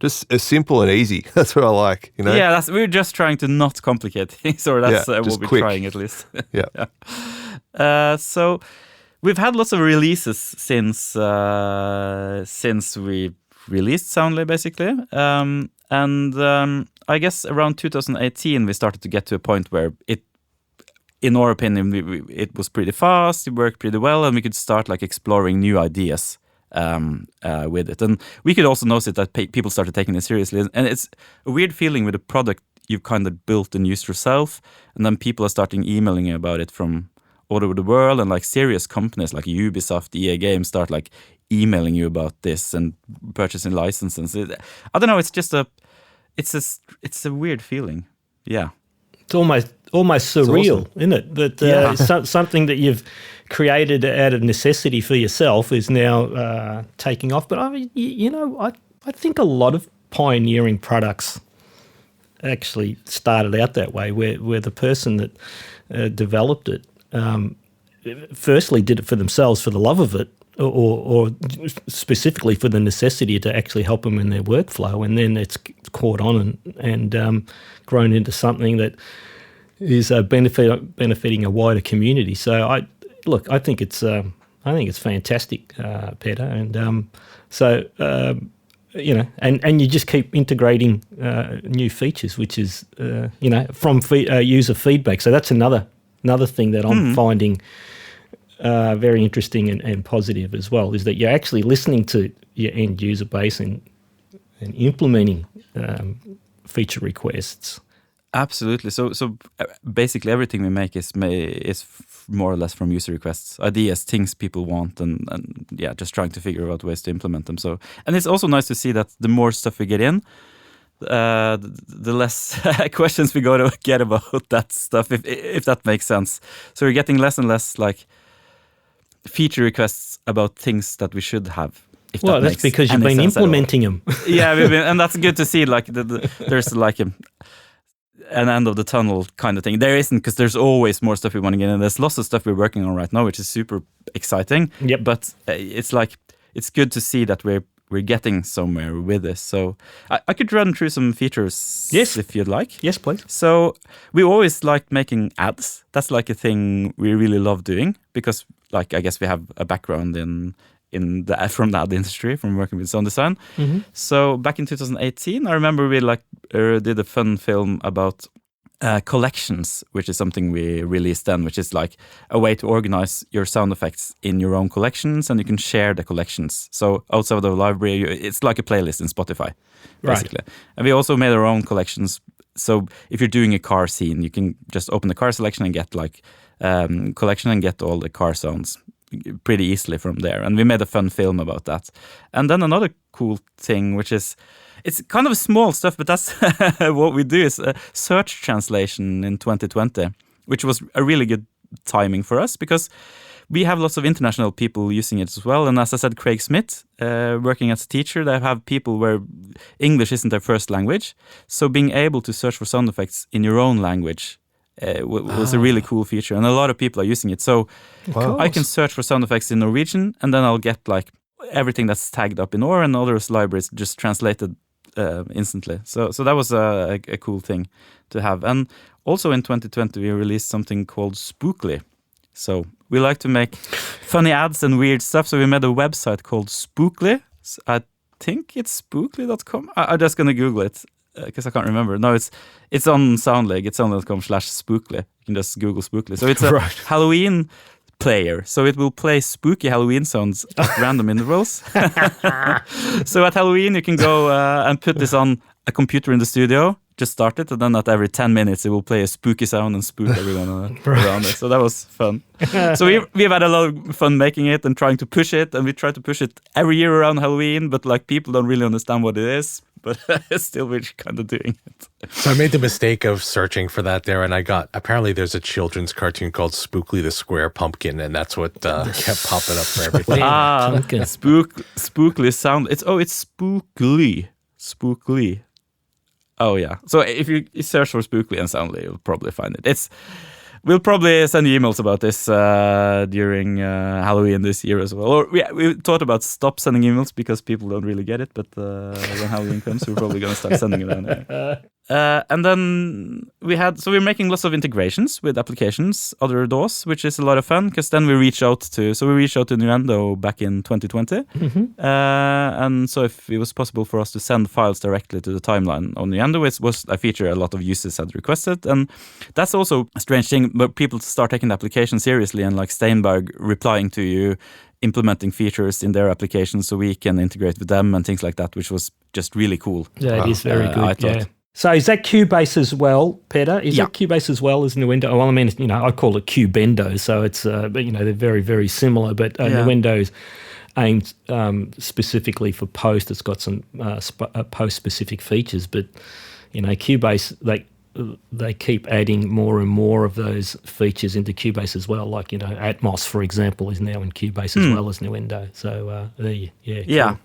D: Just as simple and easy. That's what I like, you know?
E: Yeah, we're just trying to not complicate things, or that's what we're
D: quick.
E: trying at least.
D: Yeah.
E: So we've had lots of releases since we released Soundly, basically. I guess around 2018 we started to get to a point where it, in our opinion, it was pretty fast, it worked pretty well, and we could start like exploring new ideas with it. And we could also notice that people started taking it seriously. And it's a weird feeling with a product you've kind of built and used yourself, and then people are starting emailing you about it from all over the world, and like serious companies like Ubisoft, EA Games start like emailing you about this and purchasing licenses. I don't know. It's just it's a weird feeling. Yeah,
B: it's almost surreal,
D: awesome.
B: Isn't it? That something that you've created out of necessity for yourself is now taking off. But I mean, I think a lot of pioneering products actually started out that way, where the person that developed it firstly did it for themselves, for the love of it, or specifically for the necessity to actually help them in their workflow, and then it's caught on and grown into something that is benefiting a wider community. So I think it's fantastic, Peder, and and you just keep integrating new features, which is from user feedback. So that's another thing that I'm finding very interesting and positive as well, is that you're actually listening to your end user base and implementing feature requests.
E: Absolutely. So basically everything we make is more or less from user requests, ideas, things people want, and just trying to figure out ways to implement them. So, and it's also nice to see that the more stuff we get in, the less questions we go to get about that stuff, if that makes sense. So we're getting less and less like feature requests about things that we should have.
B: Well, that's because you've been implementing them.
E: Yeah, and that's good to see. Like there's like an end of the tunnel kind of thing. There isn't, because there's always more stuff we want to get in. There's lots of stuff we're working on right now, which is super exciting.
B: Yep.
E: But it's good to see that we're getting somewhere with this. So I could run through some features,
B: yes,
E: if you'd like.
B: Yes, please.
E: So we always like making ads. That's like a thing we really love doing, because like I guess we have a background from the ad industry, from working with sound design.
B: Mm-hmm.
E: So back in 2018, I remember we did a fun film about collections, which is something we released then, which is like a way to organize your sound effects in your own collections, and you can share the collections. So outside of the library, it's like a playlist in Spotify, basically. Right. And we also made our own collections. So if you're doing a car scene, you can just open the car selection and get like collection and get all the car sounds pretty easily from there. And we made a fun film about that. And then another cool thing, which is, it's kind of small stuff, but that's what we do, is search translation in 2020, which was a really good timing for us, because we have lots of international people using it as well. And as I said, Craig Smith, working as a teacher, they have people where English isn't their first language. So being able to search for sound effects in your own language was a really cool feature, and a lot of people are using it. So I can search for sound effects in Norwegian, and then I'll get like everything that's tagged up in OR and other libraries just translated instantly. So that was a cool thing to have. And also in 2020 we released something called Spookly. So we like to make funny ads and weird stuff. So we made a website called Spookly. I think it's spookly.com. I'm just gonna Google it, because I can't remember. No, it's on Soundly. It's soundly.com/spookly. You can just Google Spookly. So it's a Halloween player. So it will play spooky Halloween sounds at random intervals. So at Halloween, you can go and put this on a computer in the studio, just start it, and then at every 10 minutes, it will play a spooky sound and spook everyone around it. So that was fun. So we've had a lot of fun making it and trying to push it, and we try to push it every year around Halloween, but like people don't really understand what it is. But still we're kind of doing it.
C: So I made the mistake of searching for that there, and apparently there's a children's cartoon called Spookly the Square Pumpkin, and that's what kept popping up for everything.
E: Spookly sound. It's Spookly. Spookly. Oh yeah. So if you search for Spookly and Soundly, you'll probably find it. We'll probably send you emails about this during Halloween this year as well. Or we thought about stop sending emails because people don't really get it, but when Halloween comes, we're probably going to start sending it anyway. And then we're making lots of integrations with applications, other DAWs, which is a lot of fun, because then we reach out to Nuendo back in 2020.
B: Mm-hmm.
E: And so if it was possible for us to send files directly to the timeline on Nuendo, it was a feature a lot of users had requested. And that's also a strange thing, but people start taking the application seriously, and like Steinberg replying to you, implementing features in their applications so we can integrate with them and things like that, which was just really cool.
B: Yeah, it is very good.
E: I thought.
B: Yeah. So is that Cubase as well, Peder? Is that Cubase as well as Nuendo? Well, I mean, I call it Cubendo, so it's, they're very, very similar, but Nuendo's aimed specifically for post. It's got some post-specific features, but, Cubase, they keep adding more and more of those features into Cubase as well. Like, Atmos, for example, is now in Cubase as well as Nuendo. So,
E: Cool.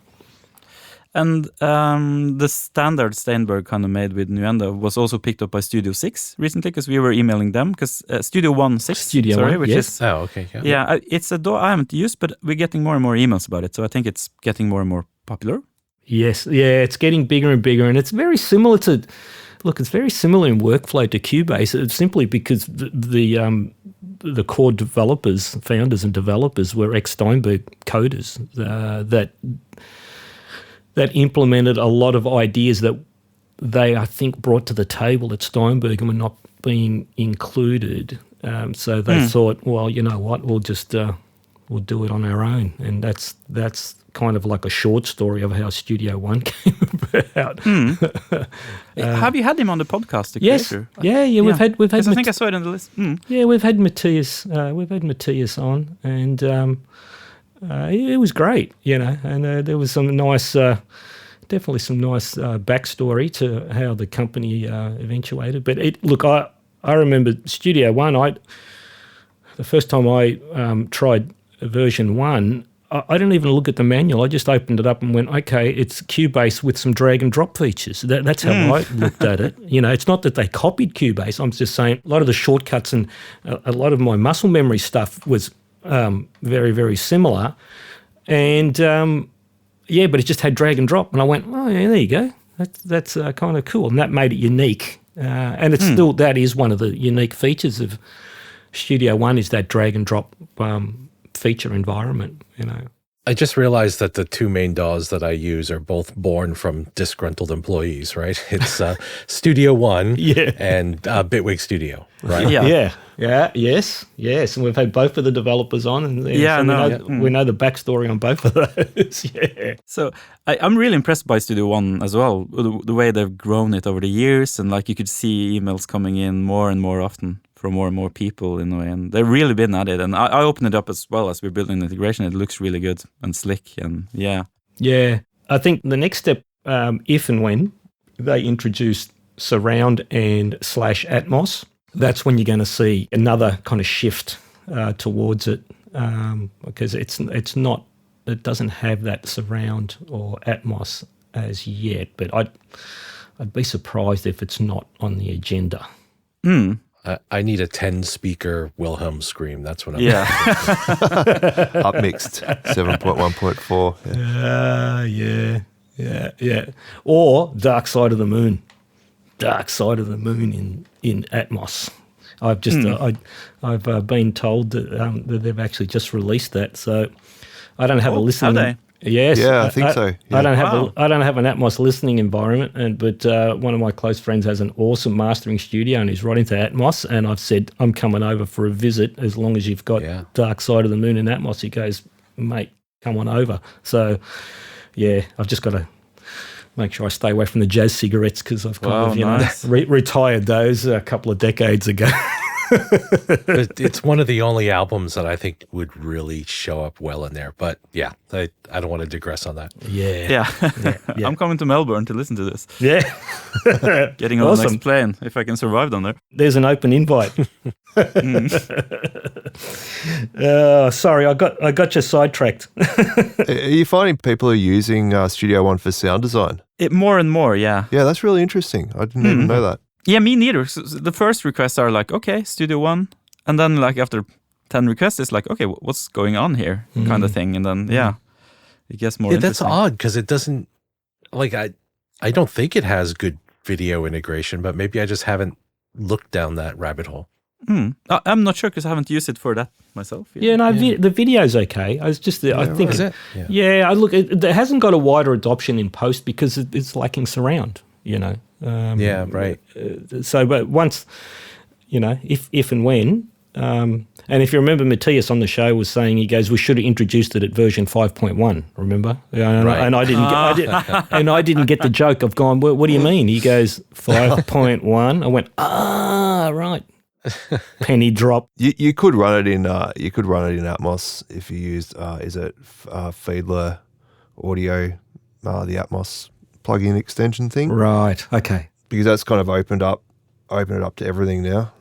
E: And the standard Steinberg kind of made with Nuendo was also picked up by Studio 6 recently, because we were emailing them, because Studio 1.6, which is...
C: Oh, okay.
E: Yeah, it's a DAW I haven't used, but we're getting more and more emails about it, so I think it's getting more and more popular.
B: Yes, it's getting bigger and bigger, and it's very similar to... Look, it's very similar in workflow to Cubase. It's simply because the core developers, founders and developers were ex-Steinberg coders that implemented a lot of ideas that they, I think, brought to the table at Steinberg and were not being included. So they thought, well, you know what, we'll just we'll do it on our own. And that's kind of like a short story of how Studio One came about.
E: Have you had him on the podcast? The
B: yes,
E: creator?
B: yeah. We've had.
E: I think I saw it on the list.
B: Yeah, we've had Matthias. We've had Matthias on, and it was great, And there was some nice, definitely some nice backstory to how the company eventuated. But I remember Studio One. The first time I tried version 1, I didn't even look at the manual. I just opened it up and went, okay, it's Cubase with some drag and drop features. That's how I looked at it. It's not that they copied Cubase. I'm just saying a lot of the shortcuts and a lot of my muscle memory stuff was very, very similar. And, but it just had drag and drop. And I went, oh, yeah, there you go. That's kind of cool. And that made it unique. And it's still, that is one of the unique features of Studio One, is that drag and drop feature environment,
C: I just realized that the two main DAWs that I use are both born from disgruntled employees, right? It's Studio One and Bitwig Studio, right?
B: Yes. And we've had both of the developers on, and we know the backstory on both of those.
E: So I'm really impressed by Studio One as well, the way they've grown it over the years, and like you could see emails coming in more and more often from more and more people in a way, and they've really been at it. And I opened it up as well as we're building the integration. It looks really good and slick, and
B: I think the next step, if and when they introduce surround and /Atmos, that's when you're going to see another kind of shift towards it, because it doesn't have that surround or Atmos as yet. But I'd be surprised if it's not on the agenda.
C: I need a 10-speaker Wilhelm scream. That's what I'm
D: Upmixed 7.1.4.
B: Yeah. Or Dark Side of the Moon. Dark Side of the Moon in Atmos. I've just I've been told that they've actually just released that, so I don't have a listening.
E: Have they?
B: Yes,
D: yeah, I think so. Yeah.
B: I don't have an Atmos listening environment, but one of my close friends has an awesome mastering studio and he's right into Atmos. And I've said I'm coming over for a visit as long as you've got Dark Side of the Moon in Atmos. He goes, mate, come on over. So I've just got to make sure I stay away from the jazz cigarettes because I've kind of retired those a couple of decades ago.
C: It's one of the only albums that I think would really show up well in there. But I don't want to digress on that.
B: Yeah.
E: I'm coming to Melbourne to listen to this.
B: Yeah.
E: Getting on the next plane, if I can survive down there.
B: There's an open invite. Sorry, I got you sidetracked.
D: Are you finding people are using Studio One for sound design?
E: More and more, yeah.
D: Yeah, that's really interesting. I didn't even know that.
E: Yeah, me neither. So the first requests are like, okay, Studio One. And then like after 10 requests, it's like, okay, what's going on here kind of thing. And then, it gets more interesting.
C: That's odd because it doesn't, like, I don't think it has good video integration, but maybe I just haven't looked down that rabbit hole.
E: I'm not sure because I haven't used it for that myself.
B: The video's okay. I think
C: is it?
B: It hasn't got a wider adoption in post because it's lacking surround,
C: right.
B: So, but once, if and when, and if you remember, Matthias on the show was saying, he goes, we should have introduced it at version 5.1 . Remember? And I didn't get the joke. I've gone, what do you mean? He goes 5.1. I went, right. Penny drop.
D: You could run it in. You could run it in Atmos if you used. Is it Fiedler Audio, the Atmos plugin extension thing?
B: Right. Okay.
D: Because that's kind of opened it up to everything now.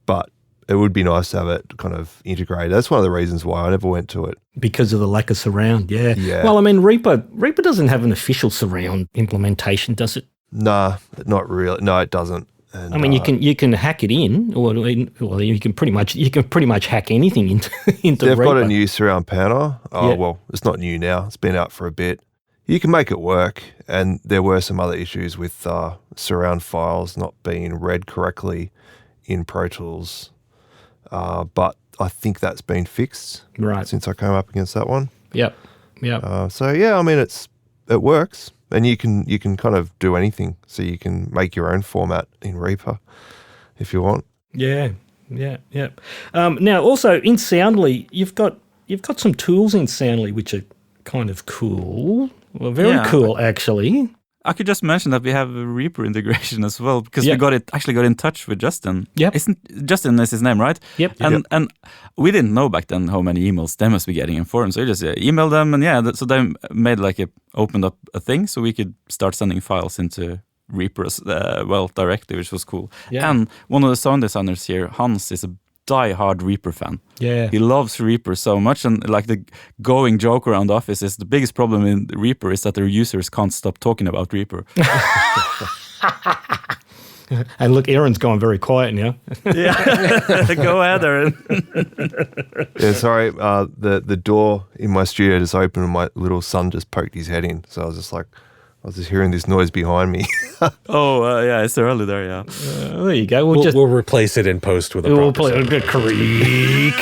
D: But it would be nice to have it kind of integrated. That's one of the reasons why I never went to it.
B: Because of the lack of surround. Yeah. Well, I mean, Reaper doesn't have an official surround implementation, does it?
D: Nah, not really. No, it doesn't. And,
B: I mean, you can hack it in, or you can pretty much hack anything into
D: They've
B: Reaper.
D: got a new surround panel. Well, it's not new now. It's been out for a bit. You can make it work, and there were some other issues with surround files not being read correctly in Pro Tools, but I think that's been fixed since I came up against that one.
B: Yep.
D: I mean, it works. And you can kind of do anything. So you can make your own format in Reaper if you want.
B: Yeah. Yeah. Now, also in Soundly, you've got some tools in Soundly which are kind of cool. Well, very cool, actually.
E: I could just mention that we have a Reaper integration as well, because we got in touch with Justin.
B: Yep.
E: Justin is his name, right?
B: Yep.
E: And we didn't know back then how many emails they must be getting in forums. So we just emailed them, and so they made opened up a thing so we could start sending files into Reaper directly, which was cool. Yeah. And one of the sound designers here, Hans, is a die-hard Reaper fan.
B: Yeah.
E: He loves Reaper so much, and the going joke around the office is the biggest problem in Reaper is that their users can't stop talking about Reaper.
B: And look, Erin's gone very quiet now.
E: Yeah. Go ahead, Erin.
D: Yeah, sorry. The door in my studio just opened and my little son just poked his head in. So I was just hearing this noise behind me.
E: It's early there, yeah.
B: There you go.
C: We'll replace it in post with a
B: We'll
C: proper
B: play a good creak.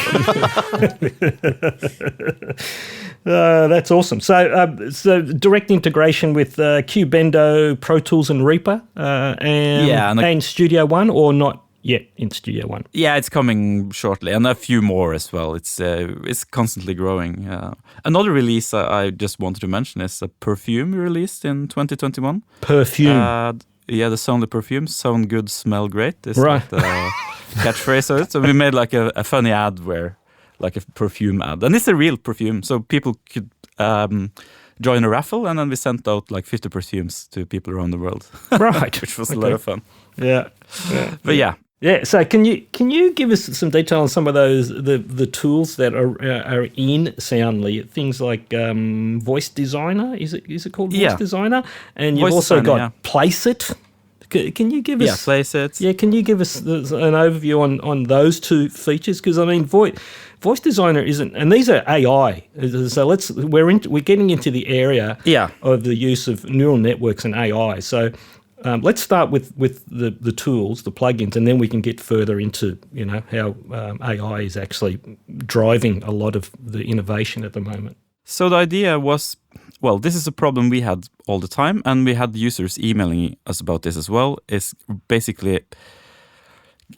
B: That's awesome. So direct integration with Qbendo, Pro Tools, and Reaper, and Studio One, or not yet in Studio One?
E: Yeah, it's coming shortly, and a few more as well. It's constantly growing. Another release I just wanted to mention is a perfume we released in 2021.
B: Perfume?
E: The Soundly perfume. Sound good, smell great is
B: right.
E: The catchphrase of it. So we made a funny ad where, a perfume ad. And it's a real perfume, so people could join a raffle, and then we sent out 50 perfumes to people around the world.
B: Right.
E: Which was a lot of fun.
B: Yeah.
E: But yeah.
B: Yeah, so can you give us some detail on some of those the tools that are in Soundly? Things like Voice Designer, is it called Voice Designer? And you've also got Place It. Can you give us
E: Place It?
B: Yeah, can you give us an overview on those two features? Because I mean, Voice Designer isn't, and these are AI. So we're getting into the area of the use of neural networks and AI. So. Let's start with the tools, the plugins, and then we can get further into how AI is actually driving a lot of the innovation at the moment.
E: So the idea was, this is a problem we had all the time, and we had users emailing us about this as well, is basically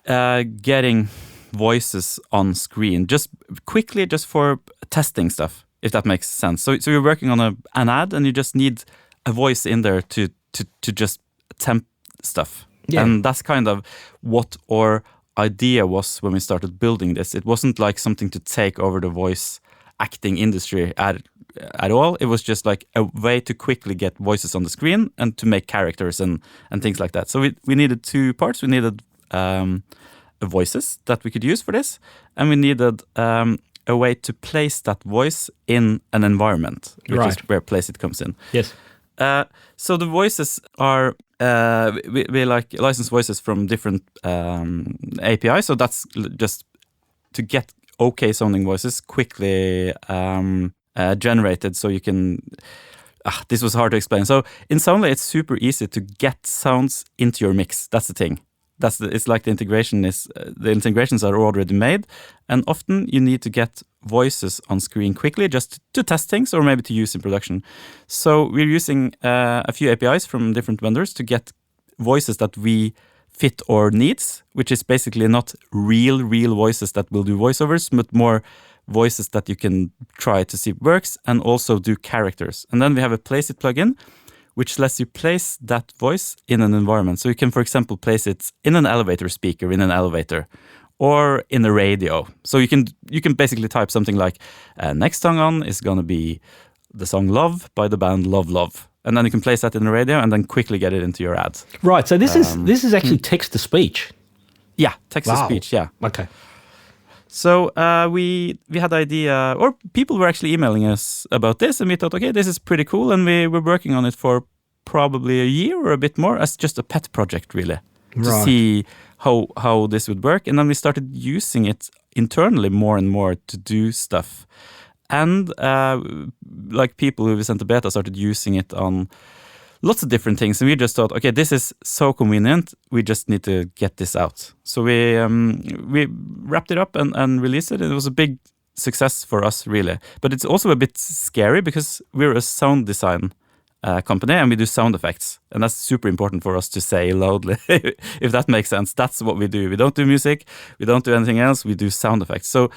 E: getting voices on screen just quickly, just for testing stuff, if that makes sense. So you're working on an ad, and you just need a voice in there to just temp stuff. Yeah. And that's kind of what our idea was when we started building this. It wasn't something to take over the voice acting industry at all. It was just a way to quickly get voices on the screen and to make characters and things like that. So we needed two parts. We needed voices that we could use for this, and we needed a way to place that voice in an environment, which is where Place It comes in.
B: Yes.
E: So the voices are we license voices from different APIs. So that's just to get okay sounding voices quickly generated. So you can. This was hard to explain. So in Soundly, it's super easy to get sounds into your mix. That's the thing. It's like the integrations are already made, and often you need to get voices on screen quickly just to test things or maybe to use in production. So we're using a few APIs from different vendors to get voices that we fit our needs, which is basically not real voices that will do voiceovers, but more voices that you can try to see if it works, and also do characters. And then we have a Place It plugin, which lets you place that voice in an environment. So you can, for example, place it in an elevator speaker in an elevator, or in a radio. So you can basically type something like, next song on is going to be the song Love by the band Love. And then you can place that in the radio and then quickly get it into your ad.
B: Right, so this is actually text-to-speech.
E: Yeah, text-to-speech, yeah.
B: Okay.
E: So we had the idea, or people were actually emailing us about this, and we thought, okay, this is pretty cool, and we were working on it for probably a year or a bit more as just a pet project, really, to see how this would work. And then we started using it internally more and more to do stuff. And people who we sent to beta started using it on lots of different things. And we just thought, okay, this is so convenient, we just need to get this out. So we wrapped it up and released it. It was a big success for us, really. But it's also a bit scary because we're a sound design company, and we do sound effects, and that's super important for us to say loudly, if that makes sense. That's what we do. We don't do music, we don't do anything else, we do sound effects. So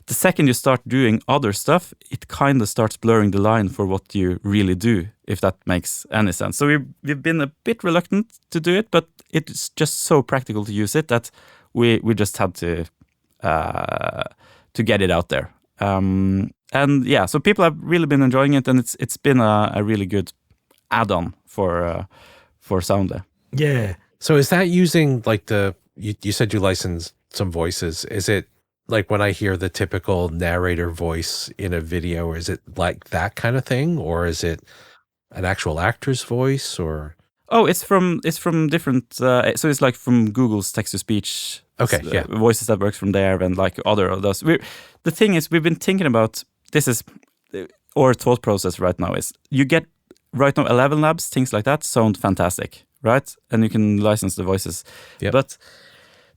E: the second you start doing other stuff, it kind of starts blurring the line for what you really do, if that makes any sense. So we've been a bit reluctant to do it, but it's just so practical to use it that we just had to get it out there. And yeah, so people have really been enjoying it, and it's been a really good add-on for Soundly.
B: Yeah.
C: So is that using like you said you licensed some voices. Is it like when I hear the typical narrator voice in a video, is it like that kind of thing, or is it an actual actor's voice, or?
E: Oh, it's from different. So it's like from Google's text-to-speech.
C: Okay, yeah.
E: Voices that works from there, and like other of those. The thing is, we've been thinking about this is our thought process right now is you get right now 11 labs, things like that sound fantastic, right? And you can license the voices.
C: Yep.
E: But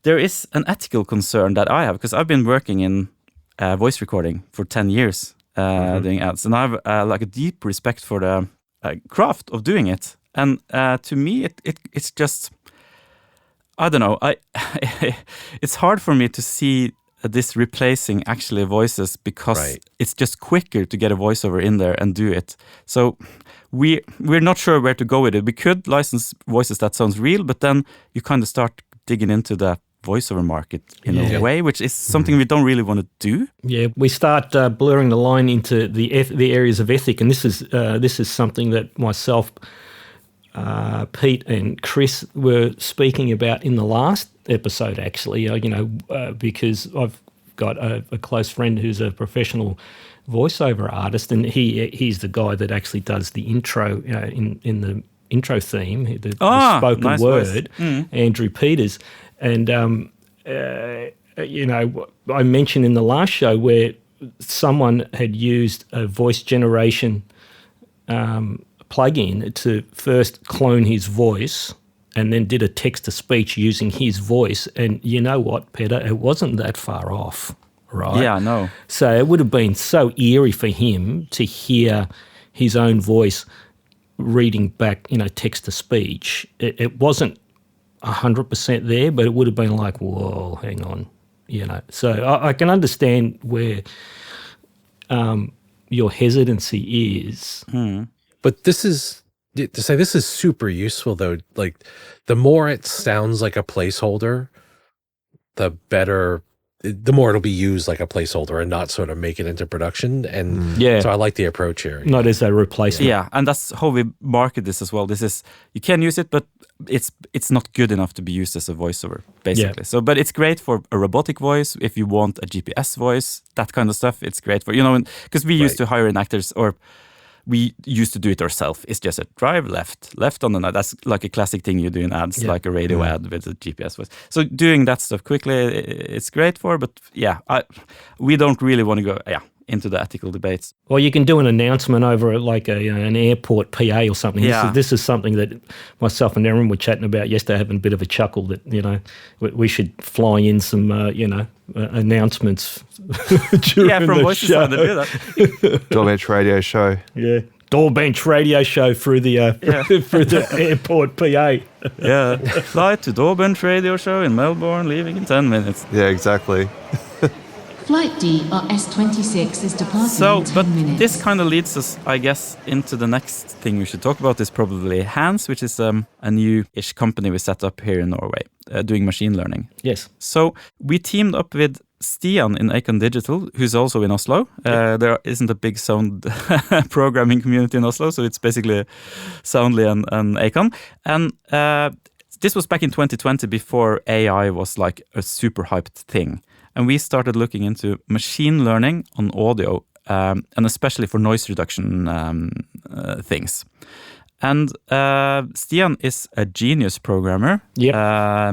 E: there is an ethical concern that I have, because I've been working in voice recording for 10 years doing ads, and I have like a deep respect for the craft of doing it. And to me, it's just, I don't know, it's hard for me to see this replacing actually voices, because it's just quicker to get a voiceover in there and do it. So we're not sure where to go with it. We could license voices that sounds real, but then you kind of start digging into the voiceover market in a way, which is something we don't really want to do.
B: Yeah, we start blurring the line into the areas of ethic, and this is something that myself, Pete and Chris were speaking about in the last episode, actually, because I've got a close friend who's a professional voiceover artist, and he's the guy that actually does the intro in the intro theme, the spoken nice word, Andrew Peders. And, I mentioned in the last show where someone had used a voice generation plugin to first clone his voice and then did a text-to-speech using his voice. And you know what, Peder? It wasn't that far off, right?
E: Yeah, no.
B: So it would have been so eerie for him to hear his own voice reading back, text-to-speech. It wasn't 100% there, but it would have been like, whoa, hang on, So I can understand where your hesitancy is.
C: But this is super useful, though. Like, the more it sounds like a placeholder, the better, the more it'll be used like a placeholder and not sort of make it into production. And so I like the approach here.
B: Not as a replacement.
E: Yeah, and that's how we market this as well. This is, you can use it, but it's not good enough to be used as a voiceover, basically. Yeah. So, but it's great for a robotic voice. If you want a GPS voice, that kind of stuff, it's great for, because we used to hire in actors, or we used to do it ourselves. It's just a drive left on the night. That's like a classic thing you do in ads, like a radio ad with a GPS voice. So doing that stuff quickly, it's great for, but we don't really want to go into the ethical debates.
B: Well, you can do an announcement over like an airport PA or something.
E: Yeah.
B: This is something that myself and Erin were chatting about yesterday, having a bit of a chuckle that, we should fly in some, announcements during
E: from
B: the
E: voices
B: show.
E: To do that.
D: DAWbench radio show.
B: Yeah. DAWbench radio show through the through the airport PA.
E: Yeah. Flight to DAWbench radio show in Melbourne, leaving in 10 minutes.
D: Yeah, exactly.
F: Flight DRS-26 is departing in 10 minutes.
E: This kind of leads us, I guess, into the next thing we should talk about is probably Hance, which is a new-ish company we set up here in Norway, doing machine learning.
B: Yes.
E: So we teamed up with Stian in Acon Digital, who's also in Oslo. There isn't a big sound programming community in Oslo, so it's basically Soundly and Acon. And this was back in 2020, before AI was like a super hyped thing. And we started looking into machine learning on audio, and especially for noise reduction things. And Stian is a genius programmer,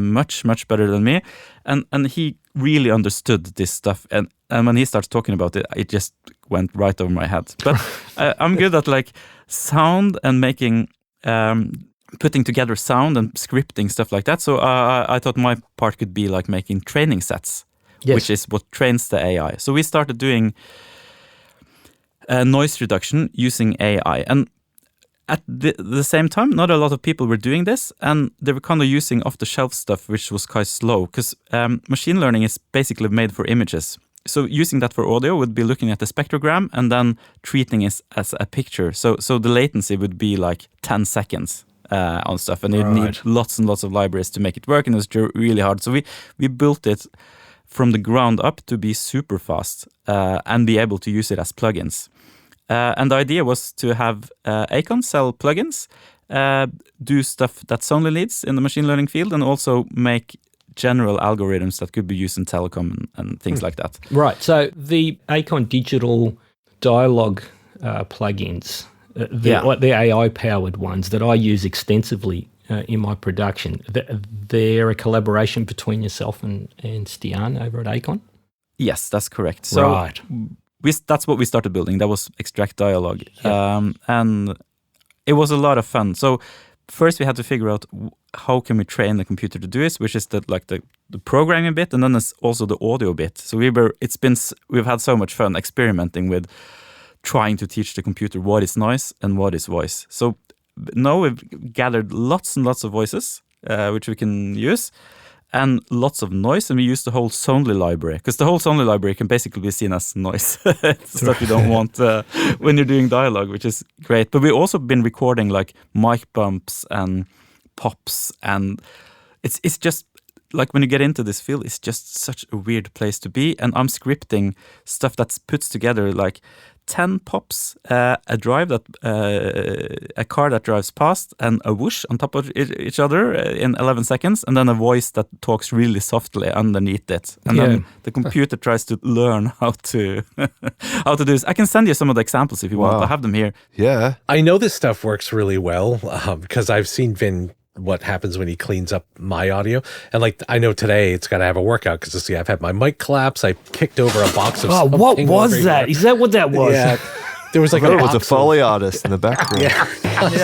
E: much better than me. And he really understood this stuff. And when he starts talking about it, it just went right over my head. But I'm good at like sound and making, putting together sound and scripting, stuff like that. So I thought my part could be like making training sets. Yes. Which is what trains the AI. So we started doing noise reduction using AI. And at the same time, not a lot of people were doing this, and they were kind of using off-the-shelf stuff, which was quite slow, because machine learning is basically made for images. So using that for audio would be looking at the spectrogram and then treating it as a picture. So the latency would be like 10 seconds on stuff, and you'd need lots and lots of libraries to make it work, and it was really hard. So we built it from the ground up to be super fast and be able to use it as plugins. And the idea was to have Acon sell plugins, do stuff that Soundly needs in the machine learning field, and also make general algorithms that could be used in telecom and things like that.
B: Right. So the Acon Digital Dialogue plugins, the AI-powered ones that I use extensively in my production, they're a collaboration between yourself and Stian over at Acon?
E: Yes, that's correct. So that's what we started building. That was Extract Dialogue. Yep. And it was a lot of fun. So first we had to figure out how can we train the computer to do this, which is the programming bit, and then there's also the audio bit. So we've had so much fun experimenting with trying to teach the computer what is noise and what is voice. So now we've gathered lots and lots of voices, which we can use, and lots of noise, and we use the whole Soundly library, because the whole Soundly library can basically be seen as noise. Stuff you don't want when you're doing dialogue, which is great. But we've also been recording like mic bumps and pops, and it's just like when you get into this field, it's just such a weird place to be. And I'm scripting stuff that puts together like 10 pops, a car that drives past, and a whoosh on top of each other in 11 seconds, and then a voice that talks really softly underneath it. And then the computer tries to learn how to do this. I can send you some of the examples if you want. I have them here.
C: Yeah. I know this stuff works really well because I've seen Vin what happens when he cleans up my audio. And like, I know today it's got to have a workout because see, I've had my mic collapse. I kicked over a box of something.
B: What was that? Is that what that was?
C: Yeah. There was like
D: it was a Foley artist in the background.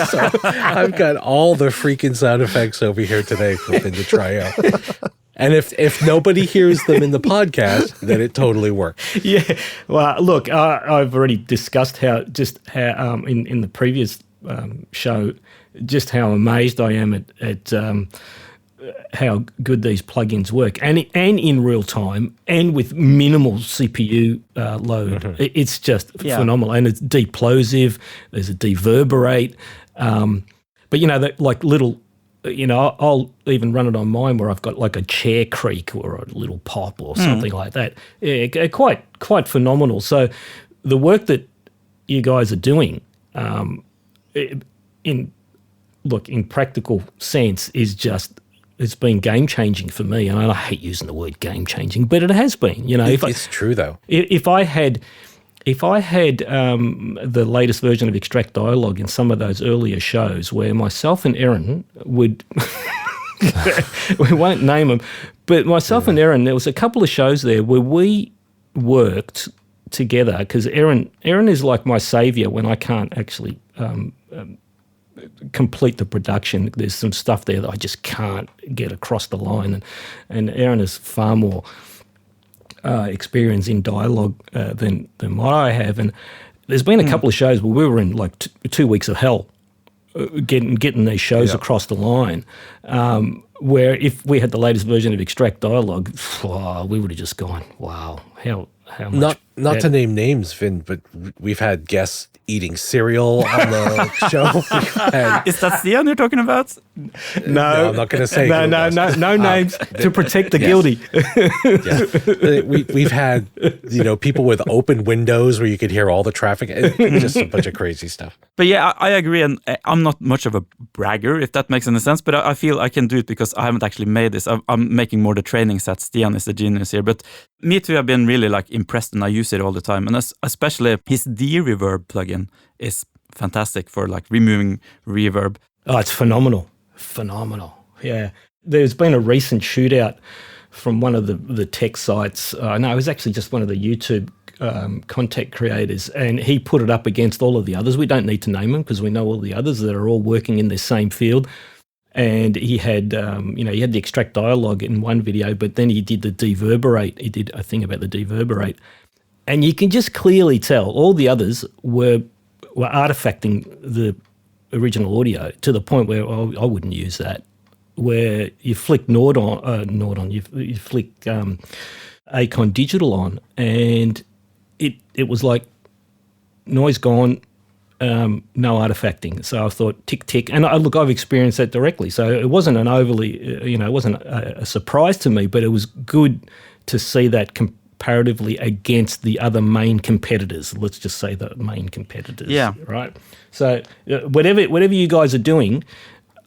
C: So I've got all the freaking sound effects over here today for Vin to try out. And if nobody hears them in the podcast, then it totally works.
B: Yeah. Well, look, I've already discussed how in the previous show, just how amazed I am at how good these plugins work, and in real time, and with minimal CPU load. Mm-hmm. It's just phenomenal, and it's deplosive. There's a deverberate, but like little. I'll even run it on mine where I've got like a chair creak or a little pop or something like that. Yeah, quite phenomenal. So the work that you guys are doing, in practical sense, it's been game changing for me. And I hate using the word game changing, but it has been.
C: It's true though.
B: If I had the latest version of Extract Dialogue in some of those earlier shows where myself and Erin would, we won't name them, but myself and Erin, there was a couple of shows there where we worked together, because Erin is like my savior when I can't actually complete the production. There's some stuff there that I just can't get across the line, and Erin is far more experience in dialogue than what I have. And there's been a couple of shows where we were in like 2 weeks of hell getting these shows across the line, where if we had the latest version of Extract Dialogue, we would have just gone, wow, how much.
C: Not to name names, Vin, but we've had guests eating cereal on the show.
E: Is that Stian you're talking about?
C: No, I'm not going to say.
B: No names to protect the guilty.
C: We've had people with open windows where you could hear all the traffic. It's just a bunch of crazy stuff.
E: But yeah, I agree, and I'm not much of a bragger, if that makes any sense. But I feel I can do it because I haven't actually made this. I'm making more the training sets. Stian is the genius here, but me too. I've been really impressed, and I use it all the time. And especially his de-reverb plugin is fantastic for removing reverb.
B: Oh, it's phenomenal. Yeah. There's been a recent shootout from one of the tech sites. No, it was actually just one of the YouTube content creators, and he put it up against all of the others. We don't need to name them because we know all the others that are all working in the same field. And he had, he had the Extract Dialogue in one video, but then he did the deverberate. He did a thing about the deverberate. And you can just clearly tell all the others were artifacting original audio to the point where I wouldn't use that. Where you flick you flick Acon Digital on, and it was like noise gone, no artifacting. So I thought tick tick, and I've experienced that directly. So it wasn't an overly, it wasn't a surprise to me, but it was good to see that comparatively against the other main competitors. Let's just say the main competitors.
E: Yeah.
B: Right. So whatever you guys are doing,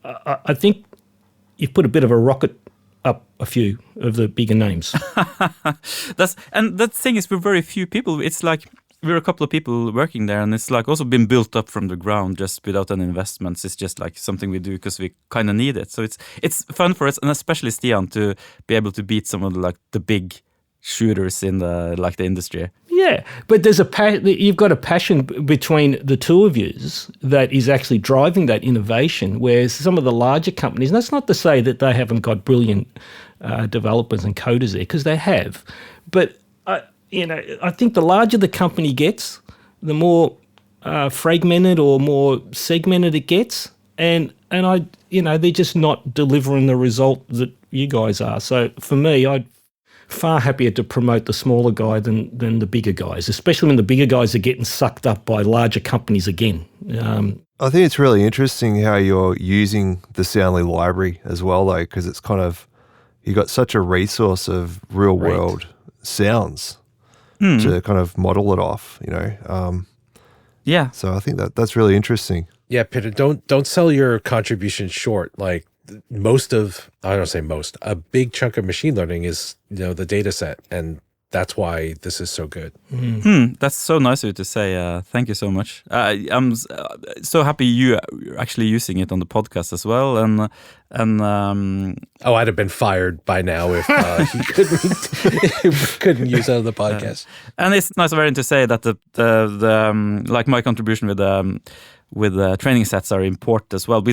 B: I think you've put a bit of a rocket up a few of the bigger names.
E: And the thing is, we're very few people. It's like we're a couple of people working there, and it's like also been built up from the ground just without any investments. It's just like something we do because we kind of need it. So it's fun for us, and especially Stian, to be able to beat some of the big shooters in the industry.
B: Yeah, but you've got a passion between the two of you that is actually driving that innovation, whereas some of the larger companies, and that's not to say that they haven't got brilliant developers and coders there, because they have, but I think the larger the company gets, the more fragmented or more segmented it gets, and they're just not delivering the result that you guys are. So for me, I'd far happier to promote the smaller guy than the bigger guys, especially when the bigger guys are getting sucked up by larger companies again.
D: I think it's really interesting how you're using the Soundly library as well, though, because it's kind of, you got such a resource of real world sounds to kind of model it off,
E: Yeah.
D: So I think that's really interesting.
C: Yeah, Peder, don't sell your contribution short. Like a big chunk of machine learning is the data set, and that's why this is so good.
E: That's so nice of you to say. Thank you so much. I'm so happy you're actually using it on the podcast as well. And
C: I'd have been fired by now if he couldn't use it on the podcast.
E: And it's nice of Erin to say that the like my contribution with training sets are important as well.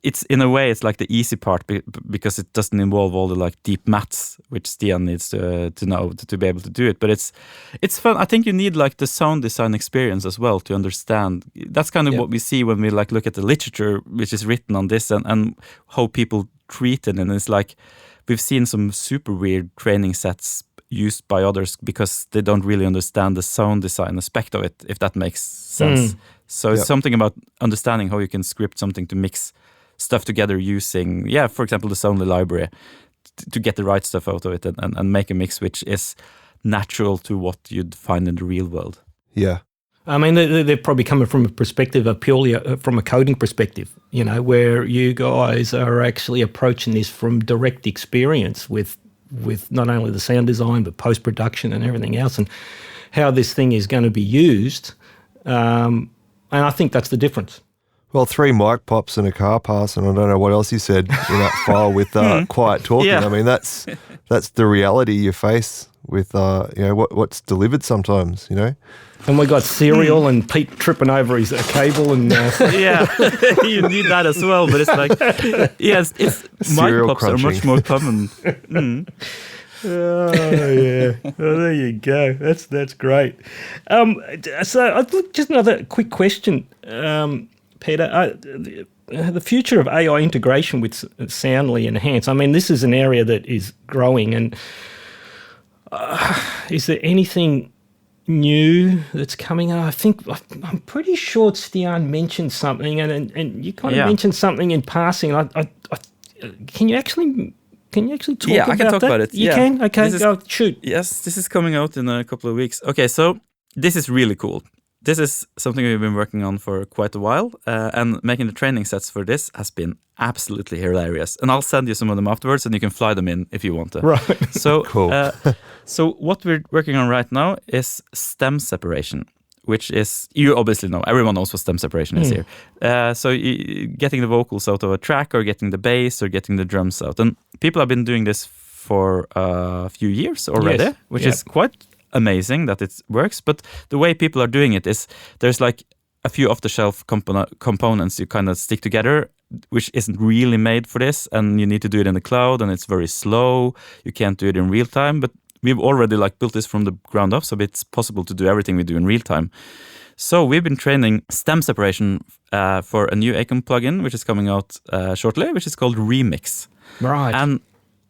E: It's in a way it's like the easy part because it doesn't involve all the deep maths which Stian needs to know to be able to do it. But it's fun. I think you need the sound design experience as well to understand. That's kind of what we see when we look at the literature which is written on this and how people treat it. And it's we've seen some super weird training sets used by others because they don't really understand the sound design aspect of it, if that makes sense. So it's something about understanding how you can script something to mix stuff together using, for example, the Soundly library to get the right stuff out of it and make a mix which is natural to what you'd find in the real world.
D: Yeah.
B: I mean, they're probably coming from a perspective of purely from a coding perspective, where you guys are actually approaching this from direct experience with not only the sound design but post-production and everything else and how this thing is going to be used. And I think that's the difference.
D: Well, 3 mic pops and a car pass, and I don't know what else you said in that file with quiet talking.
E: Yeah.
D: I mean, that's the reality you face with what's delivered sometimes.
B: And we got Serial and Pete tripping over his cable and
E: yeah, you need that as well. But it's mic pops are much more common.
B: Oh yeah, well, there you go. That's great. So just another quick question, Peder. The future of AI integration with Soundly and Hance. I mean, this is an area that is growing, and is there anything new that's coming out? I'm pretty sure Stian mentioned something, and you kind of mentioned something in passing. Can you actually talk about that?
E: Yeah, I can talk about it.
B: You can? Okay, go, shoot.
E: Yes, this is coming out in a couple of weeks. Okay, so this is really cool. This is something we've been working on for quite a while, and making the training sets for this has been absolutely hilarious. And I'll send you some of them afterwards, and you can fly them in if you want to.
B: Right.
E: So,
D: cool.
E: So what we're working on right now is stem separation, which is, you obviously know, everyone knows what stem separation is here. So getting the vocals out of a track, or getting the bass, or getting the drums out. And people have been doing this for a few years already, which is quite amazing that it works. But the way people are doing it is there's a few off-the-shelf components you kind of stick together, which isn't really made for this, and you need to do it in the cloud, and it's very slow. You can't do it in real time, but we've already built this from the ground up, so it's possible to do everything we do in real time. So we've been training stem separation for a new Acon plugin, which is coming out shortly, which is called Remix.
B: Right.
E: And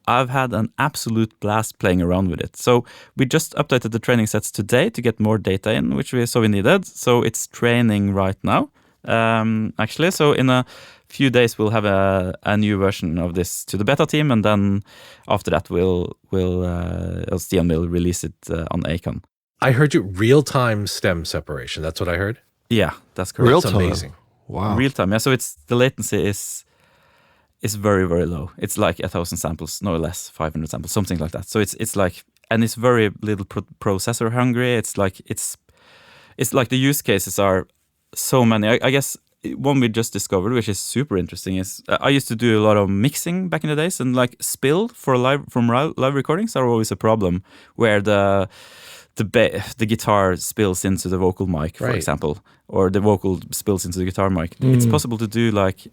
E: I've had an absolute blast playing around with it. So we just updated the training sets today to get more data in, which we needed. So it's training right now, actually. So in a few days, we'll have a new version of this to the beta team. And then after that, Stian will release it on Acon.
C: I heard you real-time stem separation. That's what I heard?
E: Yeah, that's correct.
D: Real
C: That's
D: time.
C: amazing.
D: Wow.
E: Real time, yeah. So the latency is very, very low. It's like 1,000 samples, no less, 500 samples, something like that. So it's like, and it's very little processor hungry. It's like the use cases are so many. I guess one we just discovered, which is super interesting, is I used to do a lot of mixing back in the days, and like spill from live recordings are always a problem, where the guitar spills into the vocal mic, for example, or the vocal spills into the guitar mic. It's possible to do like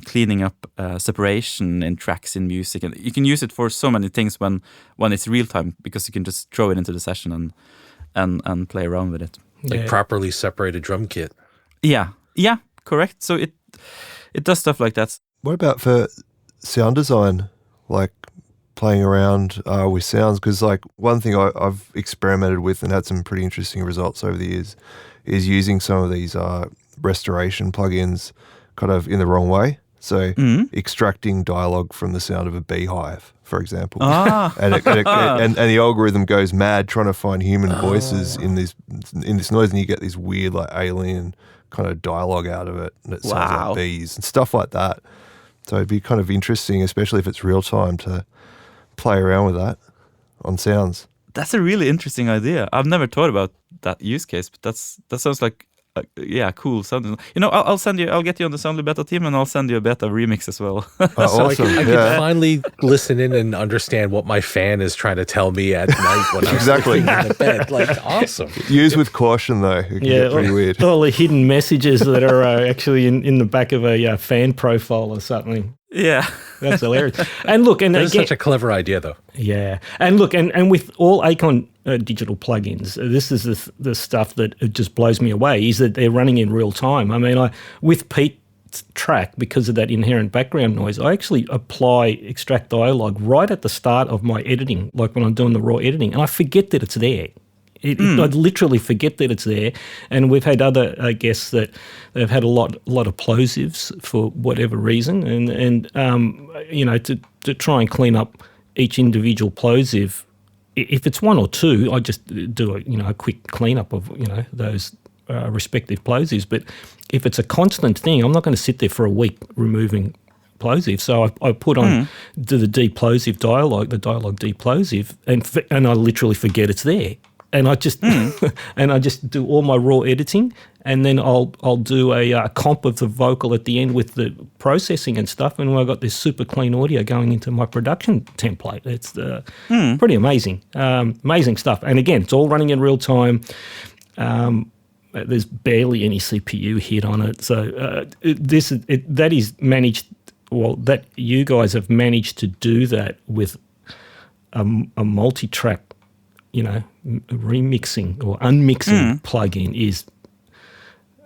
E: cleaning up separation in tracks in music, and you can use it for so many things when it's real time, because you can just throw it into the session and play around with it.
C: Like properly separated drum kit.
E: Yeah, correct. So it does stuff like that.
D: What about for sound design, like playing around with sounds? Because like one thing I've experimented with and had some pretty interesting results over the years is using some of these restoration plugins kind of in the wrong way. So extracting dialogue from the sound of a beehive, for example, and the algorithm goes mad trying to find human voices in this noise, and you get this weird like alien kind of dialogue out of it, and it sounds like bees and stuff like that. So it'd be kind of interesting, especially if it's real time, to play around with that on sounds.
E: That's a really interesting idea. I've never thought about that use case, but that sounds like cool. Something, I'll get you on the Soundly beta team, and I'll send you a beta remix as well.
C: So I can finally listen in and understand what my fan is trying to tell me at night when I'm sleeping in the bed. Like, awesome.
D: Use with caution, though. It can get pretty weird.
B: All the hidden messages that are actually in the back of a fan profile or something.
E: Yeah.
B: That's hilarious. And look, and
C: that's such a clever idea, though.
B: Yeah. And look, and with all Acon digital plugins, this is the stuff that it just blows me away, is that they're running in real time. I mean, with Pete's track, because of that inherent background noise, I actually extract dialogue right at the start of my editing, like when I'm doing the raw editing, and I forget that it's there. I literally forget that it's there. And we've had other guests that they've had a lot of plosives for whatever reason, and to try and clean up each individual plosive. If it's one or two, I just do a quick cleanup of those respective plosives. But if it's a constant thing, I'm not going to sit there for a week removing plosive. So I put on the deplosive dialogue, the dialogue deplosive, and I literally forget it's there. And I just and I just do all my raw editing, and then I'll do a comp of the vocal at the end with the processing and stuff, and I've got this super clean audio going into my production template. It's pretty amazing, amazing stuff. And again, it's all running in real time. There's barely any CPU hit on it, so that is managed. Well, that you guys have managed to do that with a multi-track, remixing or unmixing plugin is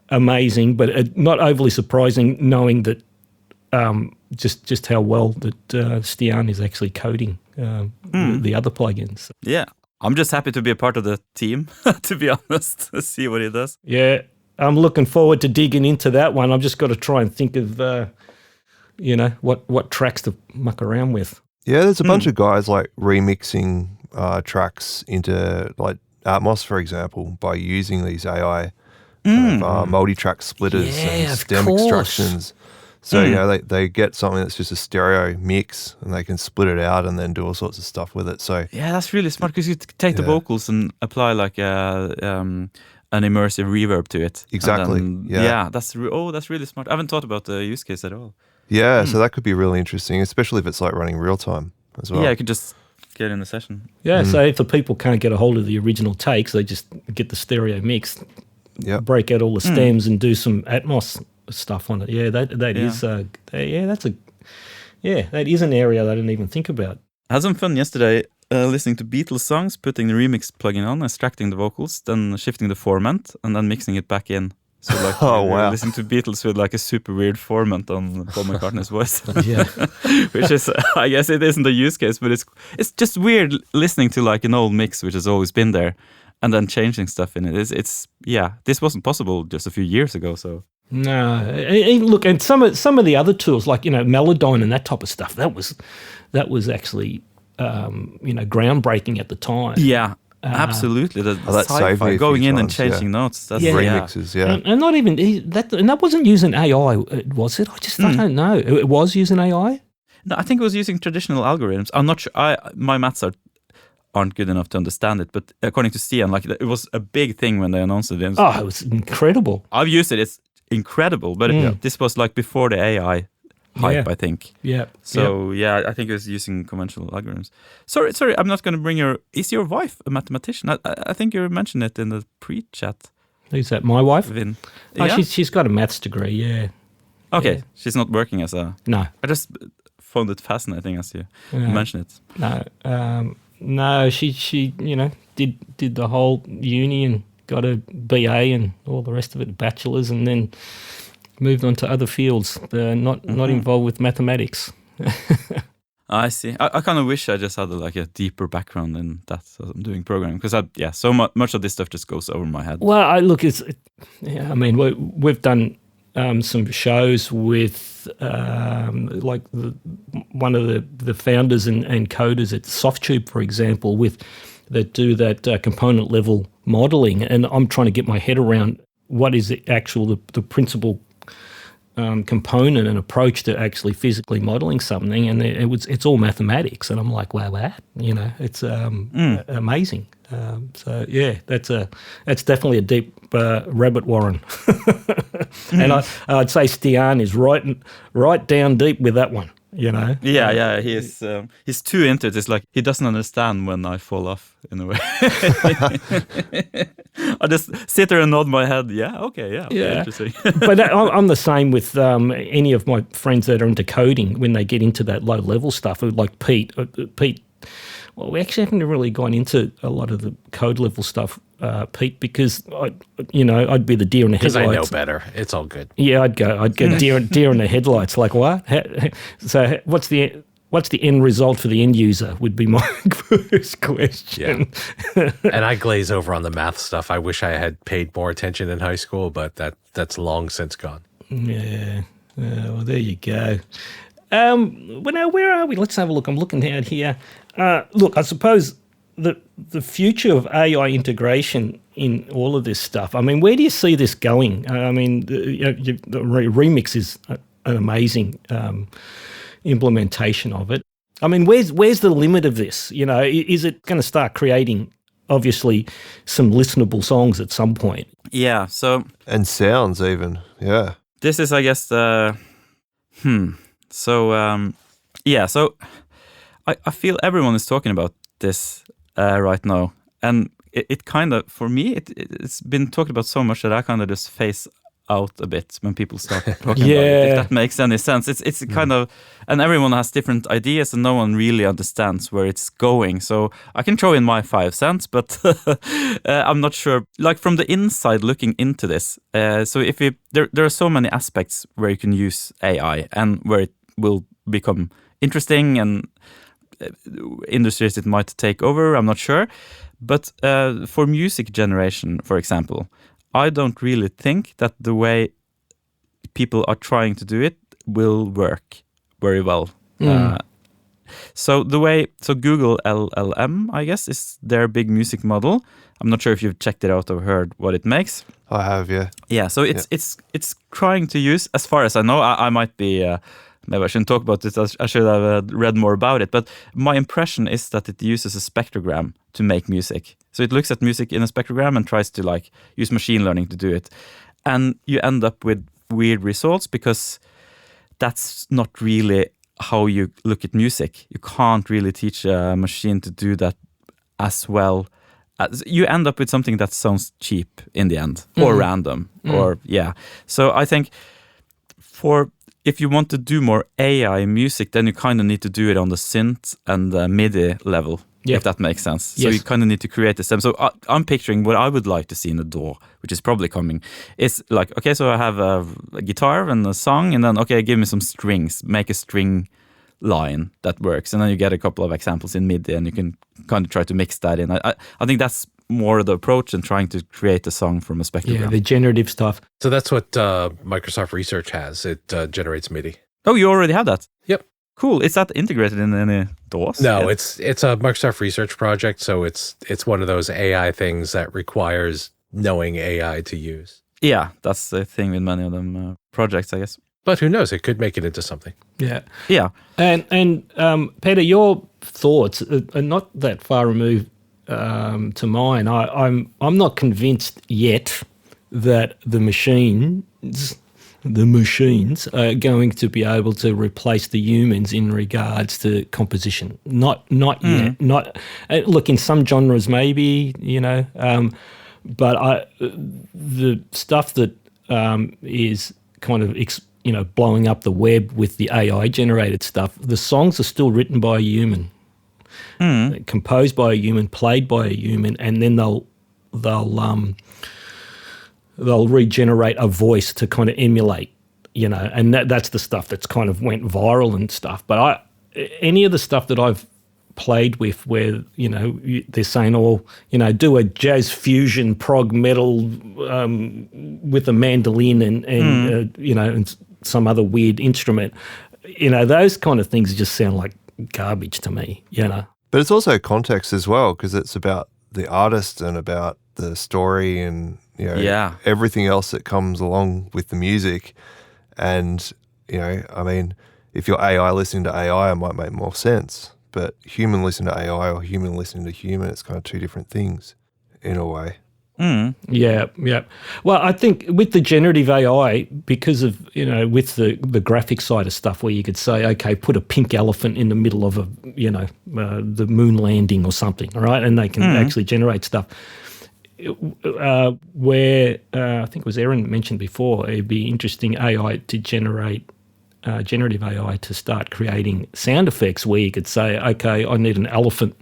B: amazing, but not overly surprising, knowing that just how well that Stian is actually coding the other plugins.
E: Yeah, I'm just happy to be a part of the team, to be honest, to see what he does.
B: Yeah, I'm looking forward to digging into that one. I've just got to try and think of, what tracks to muck around with.
D: Yeah, there's a bunch of guys like remixing tracks into like Atmos, for example, by using these AI multi-track splitters and stem extractions. So they get something that's just a stereo mix, and they can split it out and then do all sorts of stuff with it. So
E: yeah, that's really smart, because you take the vocals and apply like an immersive reverb to it.
D: Exactly.
E: That's really smart. I haven't thought about the use case at all.
D: Yeah, so that could be really interesting, especially if it's like running real time as well.
E: Yeah, you could just get in the session.
B: Yeah, so if the people can't get a hold of the original takes, they just get the stereo mix, break out all the stems and do some Atmos stuff on it. Yeah, that is that is an area that I didn't even think about.
E: I had some fun yesterday listening to Beatles songs, putting the remix plugin on, extracting the vocals, then shifting the format, and then mixing it back in. So like
D: wow.
E: listening to Beatles with like a super weird format on Paul McCartney's voice.
B: Yeah.
E: Which is, I guess it isn't a use case, but it's just weird listening to like an old mix which has always been there, and then changing stuff in it. It's this wasn't possible just a few years ago. So
B: no, look, and some of the other tools like Melodyne and that type of stuff, that was actually groundbreaking at the time.
E: Yeah. Absolutely, the sci-fi going in and changing notes. That's
D: remixes,
B: and not even that. And that wasn't using AI, was it? I don't know. It was using AI.
E: No, I think it was using traditional algorithms. I'm not sure. My maths aren't good enough to understand it, but according to Stian, like it was a big thing when they announced it.
B: Oh, it was incredible.
E: I've used it. It's incredible, but this was like before the AI hype, I think.
B: Yeah.
E: So I think it was using conventional algorithms. Sorry, I'm not going to bring is your wife a mathematician? I think you mentioned it in the pre-chat.
B: Who's that? My wife?
E: Vin.
B: Oh, she's got a maths degree. Yeah.
E: Okay,
B: yeah.
E: She's not working as a.
B: No.
E: I just found it fascinating as you mentioned it.
B: No. No. She did the whole uni and got a BA and all the rest of it, bachelor's, and then moved on to other fields, not involved with mathematics.
E: I see. I kind of wish I just had a deeper background in that. So I'm doing programming because so much of this stuff just goes over my head.
B: Well, we've done some shows with one of the founders and coders at Softtube, for example, that do that component level modeling, and I'm trying to get my head around what is the principal component and approach to actually physically modeling something, and it's all mathematics, and I'm like, wow, it's amazing. So that's definitely a deep rabbit warren, and I'd say Stian is right down deep with that one.
E: Yeah, he's too into it. It's like he doesn't understand when I fall off in a way. I just sit there and nod my head. Yeah, okay, yeah. Interesting.
B: But I'm the same with any of my friends that are into coding when they get into that low level stuff. Like Pete. Well, we actually haven't really gone into a lot of the code level stuff, Pete, because I'd be the deer in the headlights.
C: Because I know better. It's all good.
B: Yeah, I'd go deer in the headlights. Like what? So what's the end result for the end user? Would be my first question.
C: Yeah. And I glaze over on the math stuff. I wish I had paid more attention in high school, but that's long since gone.
B: Yeah. Well, there you go. Well, now where are we? Let's have a look. I'm looking down here. Look, I suppose the future of AI integration in all of this stuff. I mean, where do you see this going? I mean, the Remix is an amazing implementation of it. I mean, where's the limit of this? Is it going to start creating, obviously, some listenable songs at some point?
E: Yeah. So
D: and sounds even. Yeah.
E: This is, I guess, So So I feel everyone is talking about this right now, and it kind of, for me, it's been talked about so much that I kind of just phase out a bit when people start talking about it, if that makes any sense. It's kind of, and everyone has different ideas and no one really understands where it's going. So I can throw in my 5 cents, but I'm not sure, like from the inside looking into this. So if there are so many aspects where you can use AI and where it will become interesting, and industries it might take over, I'm not sure. But for music generation, for example, I don't really think that the way people are trying to do it will work very well. So Google LLM, I guess, is their big music model. I'm not sure if you've checked it out or heard what it makes.
D: I have, yeah.
E: Yeah, so it's trying to use, as far as I know, I might be, maybe I shouldn't talk about this, I should have read more about it, but my impression is that it uses a spectrogram to make music. So it looks at music in a spectrogram and tries to use machine learning to do it. And you end up with weird results because that's not really how you look at music. You can't really teach a machine to do that as well. You end up with something that sounds cheap in the end, or random, So I think if you want to do more AI music, then you kind of need to do it on the synth and the MIDI level. if that makes sense. So you kind of need to create the stem. So I'm picturing what I would like to see in the DAW, which is probably coming. It's like, okay, so I have a guitar and a song, and then, okay, give me some strings, make a string line that works. And then you get a couple of examples in MIDI, and you can kind of try to mix that in. I think that's more the approach than trying to create a song from a spectrogram.
B: Yeah, the generative stuff.
C: So that's what Microsoft Research has. It generates MIDI.
E: Oh, you already have that?
C: Yep.
E: Cool. Is that integrated in any DAWs?
C: No, it's a Microsoft Research project, so it's one of those AI things that requires knowing AI to use.
E: Yeah, that's the thing with many of them projects, I guess.
C: But who knows? It could make it into something.
B: Yeah.
E: Yeah.
B: And Peder, your thoughts are not that far removed to mine. I'm not convinced yet that the machines are going to be able to replace the humans in regards to composition. Not yet. Not look, in some genres maybe, but the stuff that is kind of blowing up the web with the AI generated stuff. The songs are still written by a human, composed by a human, played by a human, and then they'll regenerate a voice to kind of emulate, and that's the stuff that's kind of went viral and stuff. But any of the stuff that I've played with where, they're saying, do a jazz fusion prog metal with a mandolin and and some other weird instrument, those kind of things just sound like garbage to me,
D: But it's also context as well, because it's about the artist and about the story and everything else that comes along with the music. And, if you're AI listening to AI, it might make more sense. But human listening to AI or human listening to human, it's kind of two different things in a way.
B: Yeah. Well, I think with the generative AI, because of, with the graphic side of stuff where you could say, okay, put a pink elephant in the middle of the moon landing or something, all right? And they can actually generate stuff. Where I think it was Erin mentioned before, it'd be interesting AI to generate generative AI to start creating sound effects where you could say, okay, I need an elephant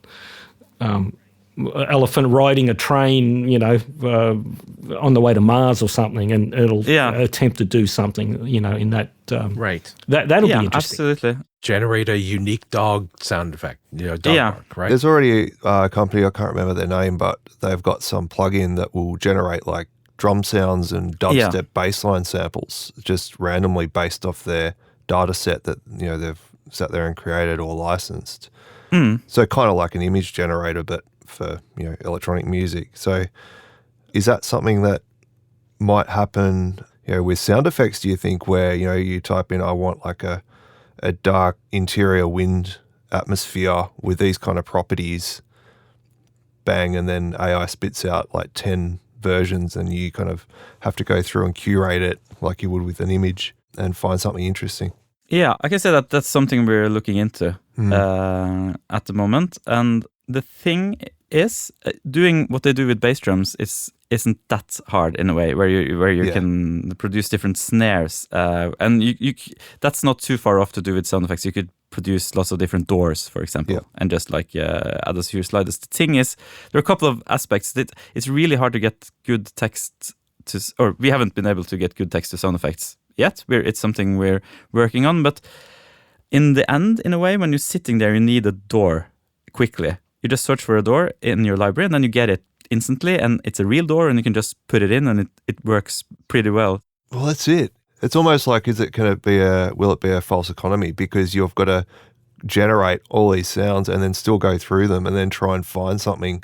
B: riding a train, on the way to Mars or something, and it'll attempt to do something, in that.
C: Right.
B: That'll be interesting.
E: Absolutely.
C: Generate a unique dog sound effect, dog bark, right?
D: There's already a company, I can't remember their name, but they've got some plugin that will generate like drum sounds and dubstep bassline samples just randomly based off their data set that, they've sat there and created or licensed. So kind of like an image generator, but for, electronic music. So is that something that might happen, with sound effects, do you think, where, you type in, I want like a dark interior wind atmosphere with these kind of properties, bang, and then AI spits out like 10 versions and you kind of have to go through and curate it like you would with an image and find something interesting?
E: Yeah, I can say that that's something we're looking into at the moment. And the thing is, doing what they do with bass drums isn't that hard in a way, where you can produce different snares, and you that's not too far off to do with sound effects. You could produce lots of different doors, for example, and just like add a few sliders. The thing is, there are a couple of aspects that it's really hard to get good text to, or we haven't been able to get good text to sound effects yet. It's something we're working on, but in the end, in a way, when you're sitting there, you need a door quickly. You just search for a door in your library and then you get it instantly, and it's a real door and you can just put it in and it works pretty well.
D: Well, that's it. It's almost like, will it be a false economy, because you've got to generate all these sounds and then still go through them and then try and find something.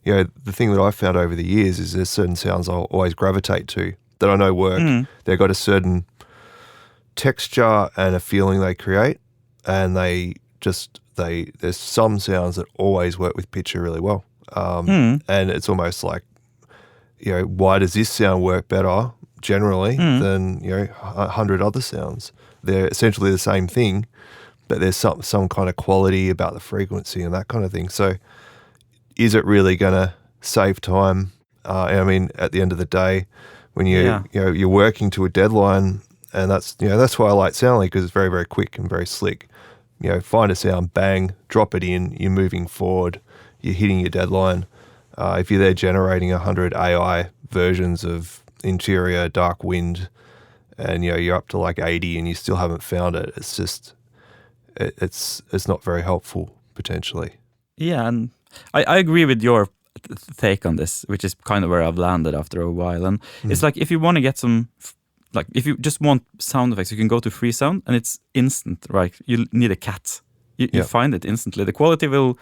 D: The thing that I've found over the years is there's certain sounds I'll always gravitate to that I know work. They've got a certain texture and a feeling they create, and there's some sounds that always work with picture really well. And it's almost like, why does this sound work better generally than 100 other sounds? They're essentially the same thing, but there's some kind of quality about the frequency and that kind of thing. So is it really going to save time? At the end of the day, when you're working to a deadline, and that's why I like Soundly, because it's very, very quick and very slick. Find a sound, bang, drop it in, you're moving forward. you're hitting your deadline. If you're there generating 100 AI versions of interior dark wind, and you're up to like 80 and you still haven't found it, it's just it's not very helpful potentially.
E: Yeah, and I agree with your take on this, which is kind of where I've landed after a while. And it's like, if you want to get some, like if you just want sound effects, you can go to Freesound and it's instant, right? You need a cat. You find it instantly. The quality will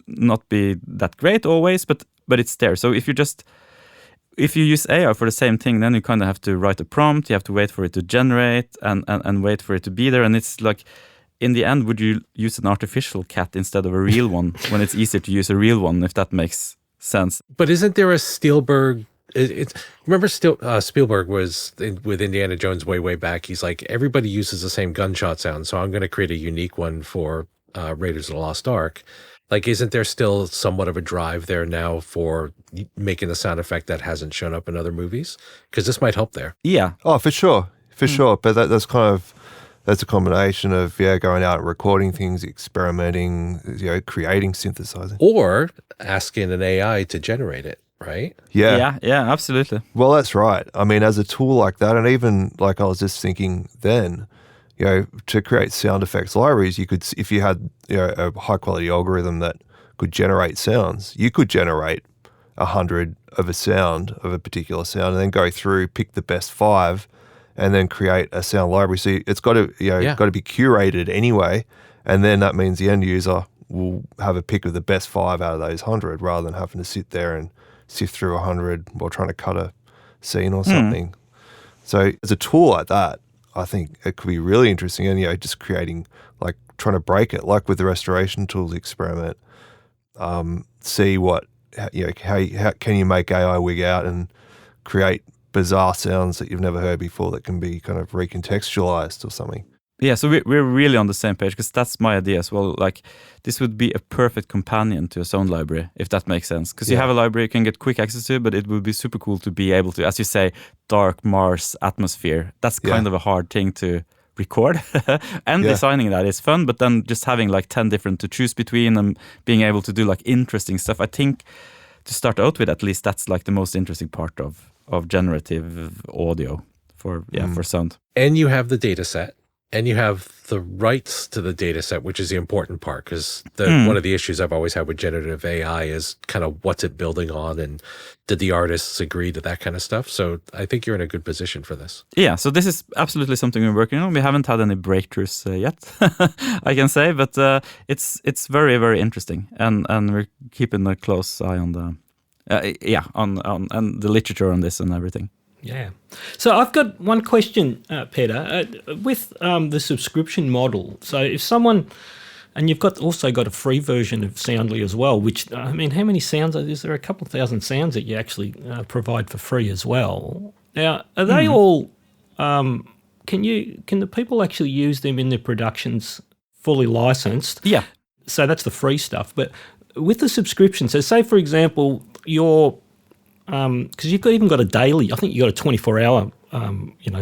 E: not be that great always, but it's there. So if you use AI for the same thing, then you kind of have to write a prompt, you have to wait for it to generate and wait for it to be there. And it's like, in the end, would you use an artificial cat instead of a real one when it's easier to use a real one, if that makes sense?
C: But isn't there a Spielberg? Remember Spielberg was with Indiana Jones way back. He's like, everybody uses the same gunshot sound, so I'm going to create a unique one for Raiders of the Lost Ark. Like, isn't there still somewhat of a drive there now for making a sound effect that hasn't shown up in other movies? Because this might help there.
E: Yeah.
D: Oh, for sure. But that's a combination of going out and recording things, experimenting, creating, synthesizing,
C: or asking an AI to generate it, right?
D: Yeah,
E: absolutely.
D: Well, that's right. I mean, as a tool like that, and even like I was just thinking then, to create sound effects libraries, you could, if you had a high quality algorithm that could generate sounds, you could generate 100 of a particular sound, and then go through, pick the best 5. And then create a sound library. So it's got to, got to be curated anyway. And then that means the end user will have a pick of the best 5 out of those 100, rather than having to sit there and sift through 100 while trying to cut a scene or something. So as a tool like that, I think it could be really interesting. And just creating, like trying to break it, like with the restoration tools experiment. See what how can you make AI wig out and create bizarre sounds that you've never heard before that can be kind of recontextualized or something.
E: Yeah, so we're really on the same page, because that's my idea as well. Like, this would be a perfect companion to a sound library, if that makes sense. Because you have a library you can get quick access to, but it would be super cool to be able to, as you say, dark Mars atmosphere. That's kind of a hard thing to record. And designing that is fun, but then just having like 10 different to choose between and being able to do like interesting stuff. I think to start out with, at least, that's like the most interesting part of generative audio for sound.
C: And you have the data set, and you have the rights to the data set, which is the important part, because one of the issues I've always had with generative AI is kind of what's it building on, and did the artists agree to that kind of stuff? So I think you're in a good position for this.
E: Yeah, so this is absolutely something we're working on. We haven't had any breakthroughs yet, I can say, but it's very, very interesting, and we're keeping a close eye on the on the literature on this and everything.
B: Yeah. So I've got one question, Peder, with the subscription model. So if someone, and you've also got a free version of Soundly as well, which, I mean, how many sounds is there? A couple of thousand sounds that you actually provide for free as well. Now, are they all, can the people actually use them in their productions fully licensed?
E: Yeah.
B: So that's the free stuff. But with the subscription, so say, for example, your because you've even got a daily, I think you've got a 24-hour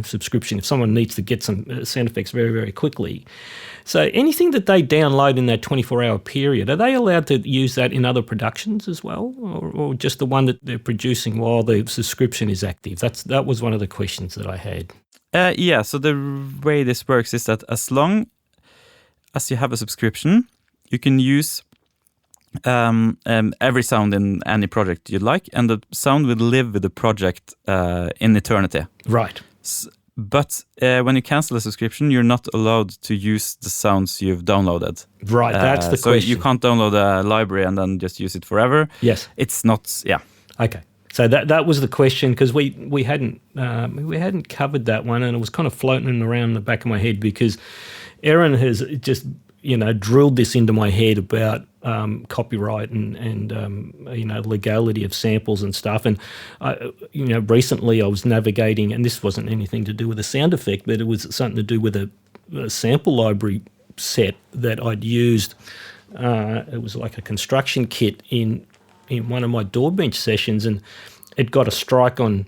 B: subscription if someone needs to get some sound effects very, very quickly. So anything that they download in that 24-hour period, are they allowed to use that in other productions as well, or just the one that they're producing while the subscription is active? That was one of the questions that I had.
E: So the way this works is that as long as you have a subscription, you can use every sound in any project you'd like, and the sound will live with the project in eternity.
B: Right.
E: But when you cancel a subscription, you're not allowed to use the sounds you've downloaded.
B: Right, that's the question.
E: So you can't download a library and then just use it forever.
B: Yes.
E: It's not,
B: Okay. So that was the question, because we hadn't covered that one, and it was kind of floating around the back of my head, because Erin has just drilled this into my head about copyright and legality of samples and stuff. And recently I was navigating, and this wasn't anything to do with a sound effect, but it was something to do with a sample library set that I'd used. It was like a construction kit in one of my DAWbench sessions, and it got a strike on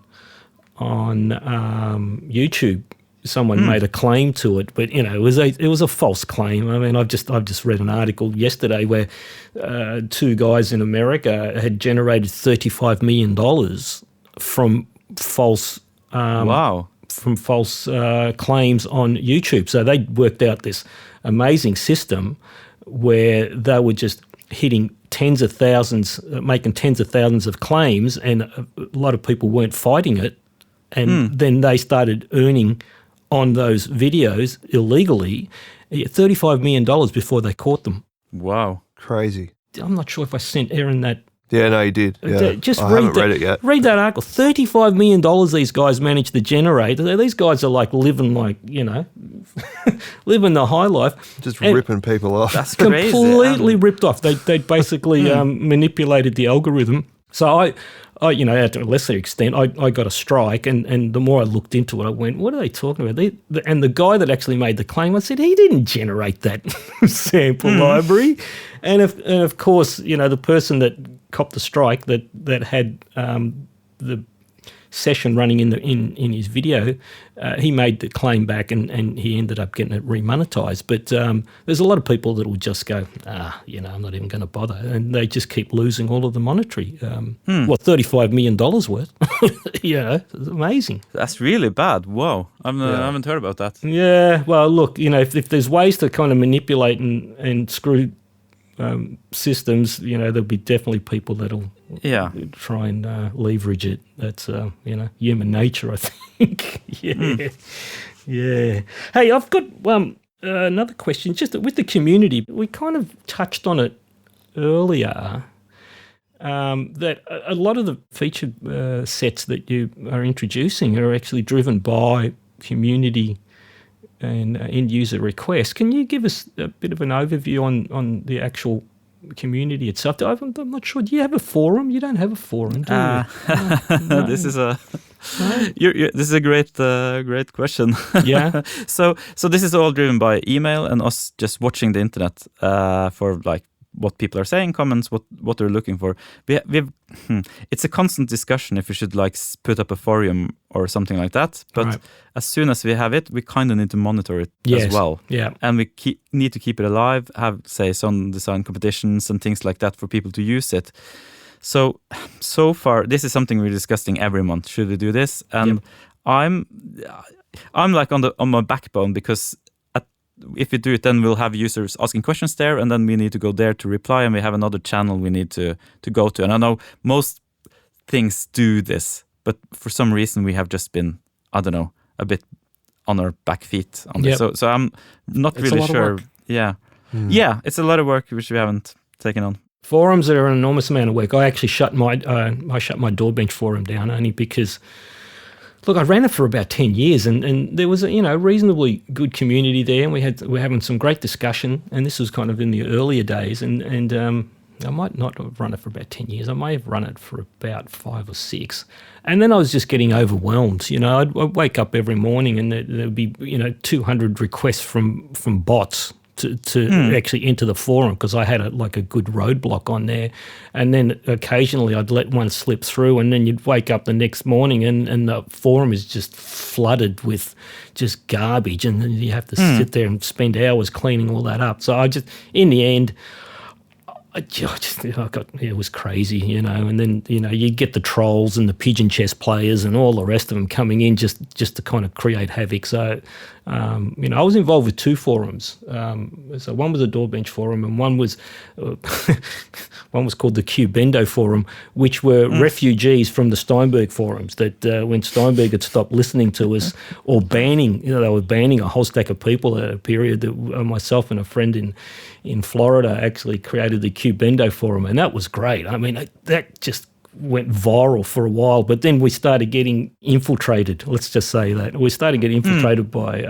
B: YouTube someone made a claim to it, but it was a false claim. I mean, I've just read an article yesterday where 2 guys in America had generated $35 million from false claims on YouTube. So they worked out this amazing system where they were just hitting tens of thousands, making tens of thousands of claims, and a lot of people weren't fighting it. And then they started earning on those videos illegally $35 million before they caught them.
E: Wow.
D: Crazy.
B: I'm not sure if I sent Erin that.
D: Yeah, no, you did. Yeah.
B: Just
D: I haven't read it yet.
B: Read that article. $35 million these guys managed to generate. These guys are like living living the high life.
D: Just ripping people off.
E: That's crazy.
B: Completely ripped off. They basically manipulated the algorithm. So I to a lesser extent, I got a strike, and the more I looked into it, I went, what are they talking about? And the guy that actually made the claim, I said, he didn't generate that sample library. And of course, the person that copped the strike that had the session running in his video, he made the claim back, and he ended up getting it remonetized. But there's a lot of people that will just go, I'm not even going to bother, and they just keep losing all of the monetary. $35 million worth? It's amazing.
E: That's really bad. Whoa, I haven't heard about that.
B: Yeah, well, look, if there's ways to kind of manipulate and screw systems, there'll be definitely people that'll try and leverage it. That's human nature, I think. Yeah. Hey, I've got another question. Just with the community, we kind of touched on it earlier. That a lot of the featured sets that you are introducing are actually driven by community and end-user requests. Can you give us a bit of an overview on the actual community itself? I'm not sure. Do you have a forum? You don't have a forum, do you? No.
E: This is a this is a great question.
B: Yeah.
E: So this is all driven by email and us just watching the internet for like what people are saying, comments, what they're looking for. It's a constant discussion if we should like put up a forum or something like that. But as soon as we have it, we kind of need to monitor it as well.
B: Yeah.
E: And we need to keep it alive, have, say, sound design competitions and things like that for people to use it. So far, this is something we're discussing every month. Should we do this? And I'm like on my backbone, because if we do it, then we'll have users asking questions there, and then we need to go there to reply, and we have another channel we need to go to. And I know most things do this, but for some reason we have just been, I don't know, a bit on our back feet on this. So I'm not really sure. Yeah, it's a lot of work which we haven't taken on.
B: Forums are an enormous amount of work. I actually shut my DAWbench forum down only because, look, I ran it for about 10 years, and there was a reasonably good community there, and we're having some great discussion, and this was kind of in the earlier days, and I might not have run it for about 10 years. I may have run it for about 5 or 6, and then I was just getting overwhelmed. I'd wake up every morning, and there'd be 200 requests from bots to actually enter the forum, because I had a good roadblock on there. And then occasionally I'd let one slip through, and then you'd wake up the next morning and the forum is just flooded with just garbage, and then you have to sit there and spend hours cleaning all that up. So I just, in the end, it was crazy, and then, you get the trolls and the pigeon chess players and all the rest of them coming in just to kind of create havoc. So, I was involved with 2 forums. So one was a DAWbench forum, and one was called the Cubendo forum, which were refugees from the Steinberg forums that when Steinberg had stopped listening to us or banning, they were banning a whole stack of people at a period that myself and a friend in Florida actually created the Cubendo forum, and that was great. I mean, that just went viral for a while, but then we started getting infiltrated. Let's just say that. We started getting infiltrated by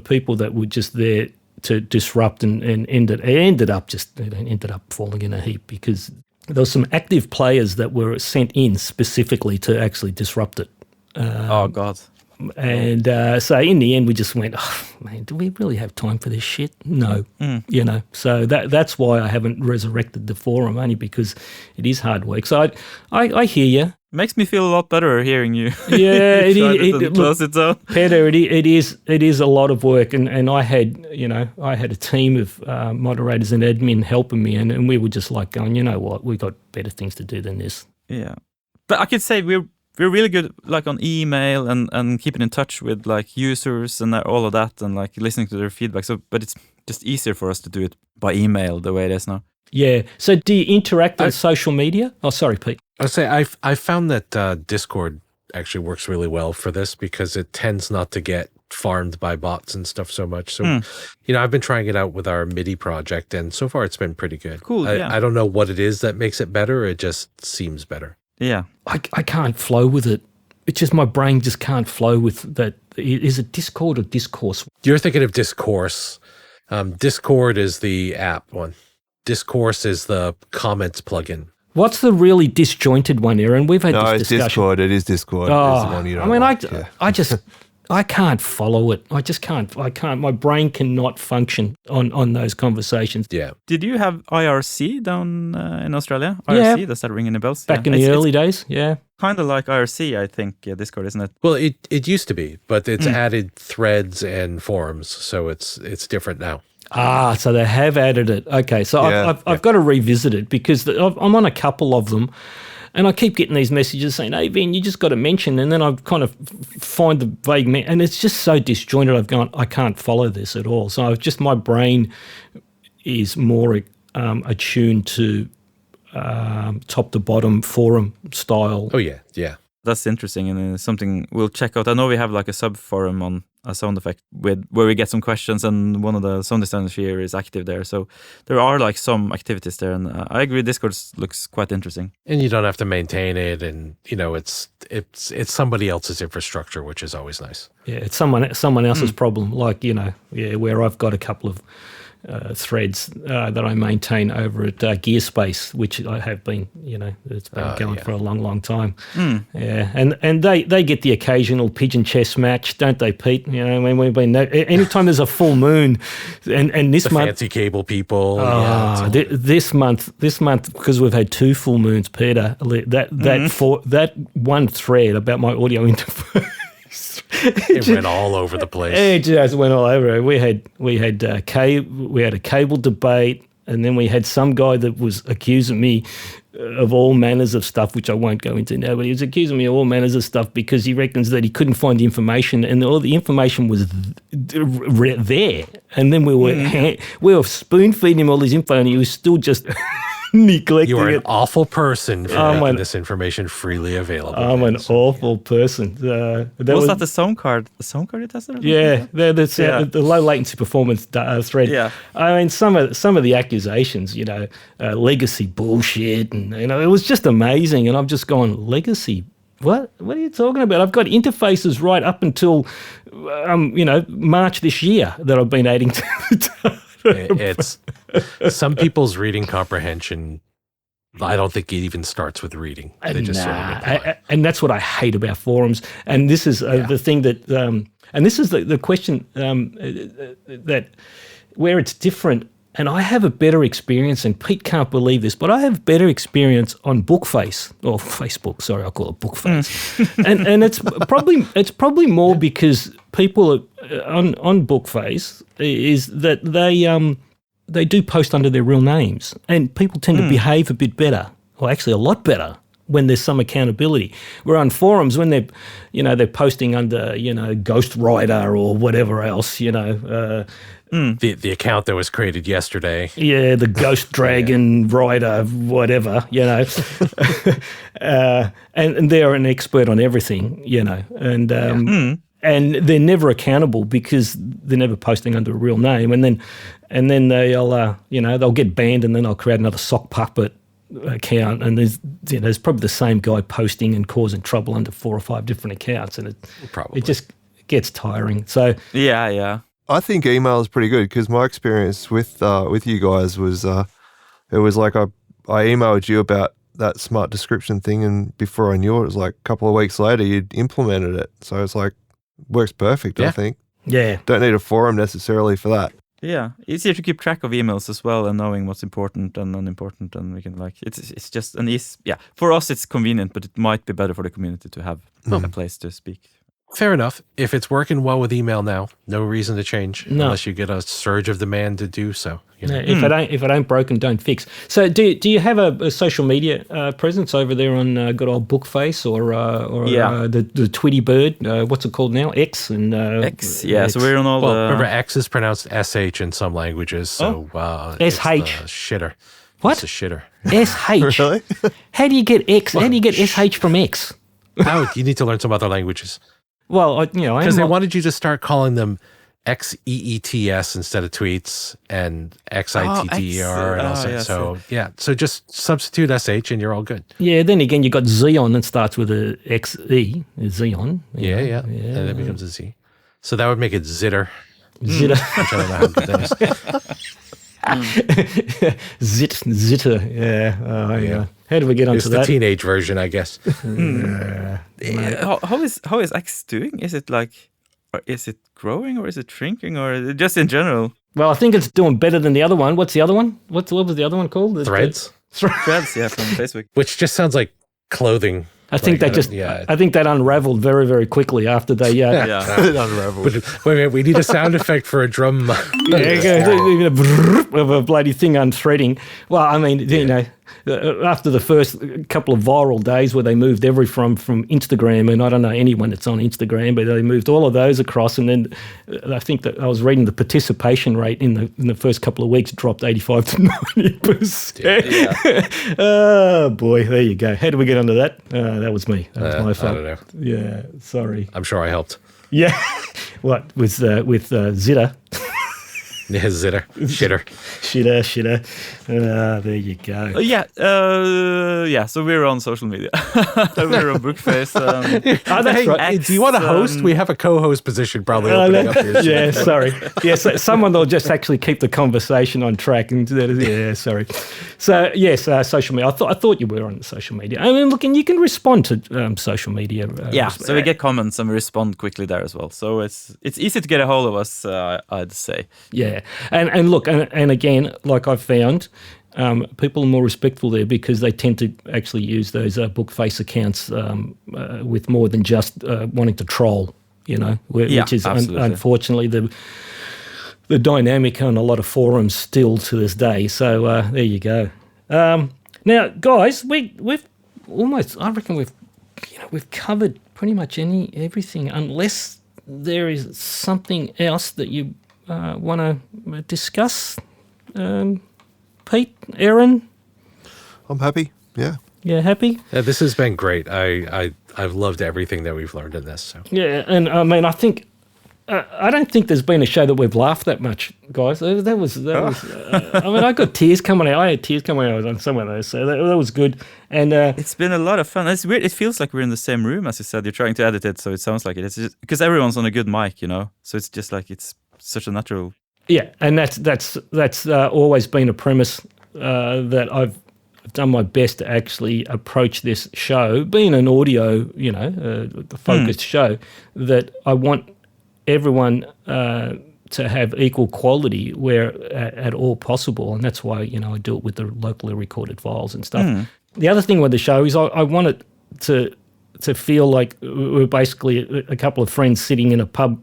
B: people that were just there to disrupt, and ended up falling in a heap, because there were some active players that were sent in specifically to actually disrupt it.
E: Oh, God.
B: And so in the end, we just went, oh, man, do we really have time for this shit? No, So that's why I haven't resurrected the forum, only because it is hard work. So I hear you.
E: Makes me feel a lot better hearing you.
B: Yeah, it
E: close it down.
B: Peder, it is a lot of work, and I had a team of moderators and admin helping me, and we were just like going, you know what, we got better things to do than this.
E: Yeah, but I could say we're really good like on email and keeping in touch with like users and all of that, and like listening to their feedback. So, but it's just easier for us to do it by email the way it is now.
B: Yeah. So do you interact on social media? Oh, sorry, Pete.
C: I'd say I found that Discord actually works really well for this because it tends not to get farmed by bots and stuff so much. So, I've been trying it out with our MIDI project, and so far it's been pretty good.
E: Cool.
C: I don't know what it is that makes it better. It just seems better.
E: Yeah.
B: I can't flow with it. It's just my brain just can't flow with that. Is it Discord or Discourse?
C: You're thinking of Discourse. Discord is the app one. Discourse is the comments plugin.
B: What's the really disjointed one, Erin? We've had this discussion.
D: No, it's Discord. It is Discord.
B: Oh,
D: the one you don't
B: I can't follow it. I just can't. I can't. My brain cannot function on those conversations.
C: Yeah.
E: Did you have IRC down in Australia? IRC,
B: yeah.
E: Does that ring any bells?
B: Back in the early days, yeah.
E: Kind of like IRC, I think, Discord, isn't it?
C: Well, it used to be, but it's added threads and forums, so it's different now.
B: Ah, so they have added it. Okay, so I've got to revisit it because I'm on a couple of them, and I keep getting these messages saying, "Hey, Ben, you just got to mention," and then I kind of find the vague, and it's just so disjointed. I've gone, I can't follow this at all. So my brain is more attuned to top to bottom forum style.
C: Oh yeah.
E: That's interesting, and something we'll check out. I know we have like a sub forum on a sound effect where we get some questions, and one of the sound designers here is active there. So there are like some activities there, and I agree. Discord looks quite interesting.
C: And you don't have to maintain it, and it's somebody else's infrastructure, which is always nice.
B: Yeah, it's someone else's problem. Like where I've got a couple of threads that I maintain over at Gearspace, which I have been, it's been going for a long, long time. Yeah, and they get the occasional pigeon chess match, don't they, Pete? When we've been anytime there's a full moon, and this month
C: fancy cable people.
B: This month because we've had 2 full moons, Peter. That one thread about my audio interface.
C: It went all over the place.
B: It just went all over. We had a cable debate, and then we had some guy that was accusing me of all manners of stuff, which I won't go into now. But he was accusing me of all manners of stuff because he reckons that he couldn't find the information, and all the information was there. And then we were spoon feeding him all this info, and he was still just neglecting it.
C: You are an awful person for making this information freely available.
B: I'm an awful person.
E: Was that the sound card? The sound card you tested?
B: Yeah, the low latency performance thread. Yeah, I mean some of the accusations, legacy bullshit, and it was just amazing. And I'm just going, legacy. What are you talking about? I've got interfaces right up until March this year that I've been adding to the
C: It's some people's reading comprehension. I don't think it even starts with reading. They just sort of reply.
B: And that's what I hate about forums. And this is the thing that, and this is the question that where it's different. And I have a better experience, and Pete can't believe this, but I have better experience on Bookface or Facebook. Sorry, I'll call it Bookface. and it's probably more because people on Bookface is that they do post under their real names, and people tend to behave a bit better, or actually a lot better, when there's some accountability. Where on forums, when they're posting under Ghost Rider or whatever else,
C: the account that was created yesterday.
B: Yeah, the Ghost Dragon Rider, whatever, and they're an expert on everything, and they're never accountable because they're never posting under a real name, and then they'll get banned, and then I'll create another sock puppet account, and there's probably the same guy posting and causing trouble under 4 or 5 different accounts, and it just gets tiring. So
E: yeah.
D: I think email is pretty good because my experience with you guys was it was like I emailed you about that smart description thing, and before I knew it was like a couple of weeks later you'd implemented it. So it's like works perfect. I think.
B: Yeah.
D: Don't need a forum necessarily for that.
E: Yeah, easier to keep track of emails as well, and knowing what's important and unimportant, and we can it's just an easy. Yeah, for us it's convenient, but it might be better for the community to have a place to speak.
C: Fair enough. If it's working well with email now, no reason to change unless you get a surge of demand to do so. You know?
B: If it ain't broken, don't fix. So do you have a social media presence over there on good old Bookface or the Twitty Bird? What's it called now? X and
E: X. Yeah. X. So we're on all.
C: Remember, X is pronounced SH in some languages. So
B: SH.
C: Shitter.
B: What?
C: It's a shitter.
B: SH. Really? How do you get X? How do you get SH from X?
C: How? You need to learn some other languages.
B: Well,
C: because they wanted you to start calling them XEETS instead of tweets and XITTER and also. So so just substitute SH and you're all good.
B: Yeah. Then again, you got Xeon that starts with a XE, Xeon.
C: Yeah, and it becomes a Z. So that would make it Zitter.
B: Zitter.
C: Which I don't know how good that is.
B: Zitter. Yeah. How do we get onto that?
C: It's the teenage version, I guess.
E: How is X doing? Is it is it growing or is it shrinking or just in general?
B: Well, I think it's doing better than the other one. What's the other one? What was the other one called?
C: Threads.
E: Threads, yeah, from Facebook.
C: Which just sounds like clothing.
B: I think I think that unraveled very, very quickly after they.
D: It unraveled.
C: Wait a minute, we need a sound effect for a drum.
B: Of a bloody thing unthreading. Well, I mean, after the first couple of viral days where they moved from Instagram, and I don't know anyone that's on Instagram, but they moved all of those across, and then I think that I was reading the participation rate in the first couple of weeks dropped 85 to 90%. Oh boy, there you go. How did we get onto that? That was me. That was my fault.
C: I don't know.
B: Yeah, sorry.
C: I'm sure I helped.
B: Yeah, what with Zitter?
C: Yeah, Zitter. Shitter.
B: There you go.
E: So we're on social media. We're on Bookface.
C: That's right. Do you want to host? We have a co-host position probably opening up here.
B: Yeah, sorry. Yeah, so someone will just actually keep the conversation on track. And sorry. So yes, social media. I thought you were on social media. I mean, look, and you can respond to social media.
E: So we get comments and we respond quickly there as well. So it's easy to get a hold of us. I'd say.
B: Yeah. And look, and again, like I've found, people are more respectful there because they tend to actually use those Bookface accounts with more than just wanting to troll, which is unfortunately the dynamic on a lot of forums still to this day. So there you go. Now, guys, we've almost, I reckon we've covered pretty much everything, unless there is something else that you want to discuss. Pete, Erin?
D: I'm happy, yeah.
B: Yeah, happy?
C: This has been great. I've loved everything that we've learned in this. So.
B: Yeah, and I mean, I think, I don't think there's been a show that we've laughed that much, guys. That was. I mean, I got tears coming out. I had tears coming out on some of those, so that was good. And
E: it's been a lot of fun. It's weird. It feels like we're in the same room, as you said. You're trying to edit it, so it sounds like it. It's just because everyone's on a good mic, So it's just like it's such a natural.
B: Yeah, and that's always been a premise that I've done my best to actually approach this show, being an audio, the focused show, that I want everyone to have equal quality where at all possible, and that's why I do it with the locally recorded files and stuff. The other thing with the show is I want it to feel like we're basically a couple of friends sitting in a pub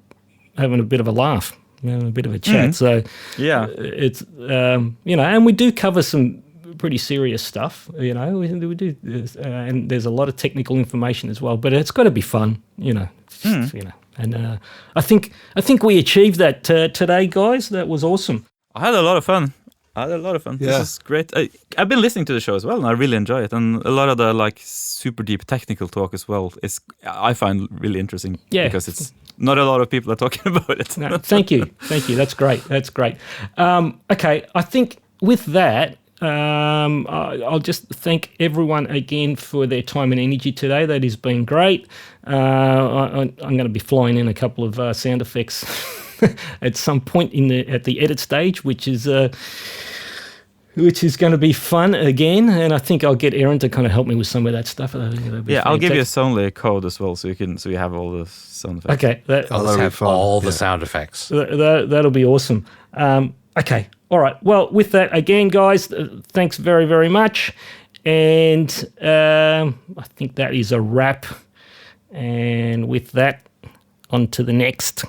B: having a bit of a laugh. A bit of a chat. So it's and we do cover some pretty serious stuff. We do, and there's a lot of technical information as well. But it's got to be fun. And I think we achieved that today, guys. That was awesome.
E: I had a lot of fun. Yeah. This is great. I've been listening to the show as well, and I really enjoy it. And a lot of the super deep technical talk as well I find really interesting. Yeah, because it's. Not a lot of people are talking about it.
B: No, thank you. That's great. Okay, I think with that, I'll just thank everyone again for their time and energy today. That has been great. I'm going to be flying in a couple of sound effects at some point at the edit stage, which is which is going to be fun again. And I think I'll get Erin to kind of help me with some of that stuff. I think it'll be
E: I'll give you a Soundly code as well, so you have all the sound effects.
B: Okay,
C: I'll have all the sound effects.
B: That'll be awesome. Okay, all right. Well, with that, again, guys, thanks very, very much. And I think that is a wrap. And with that, on to the next.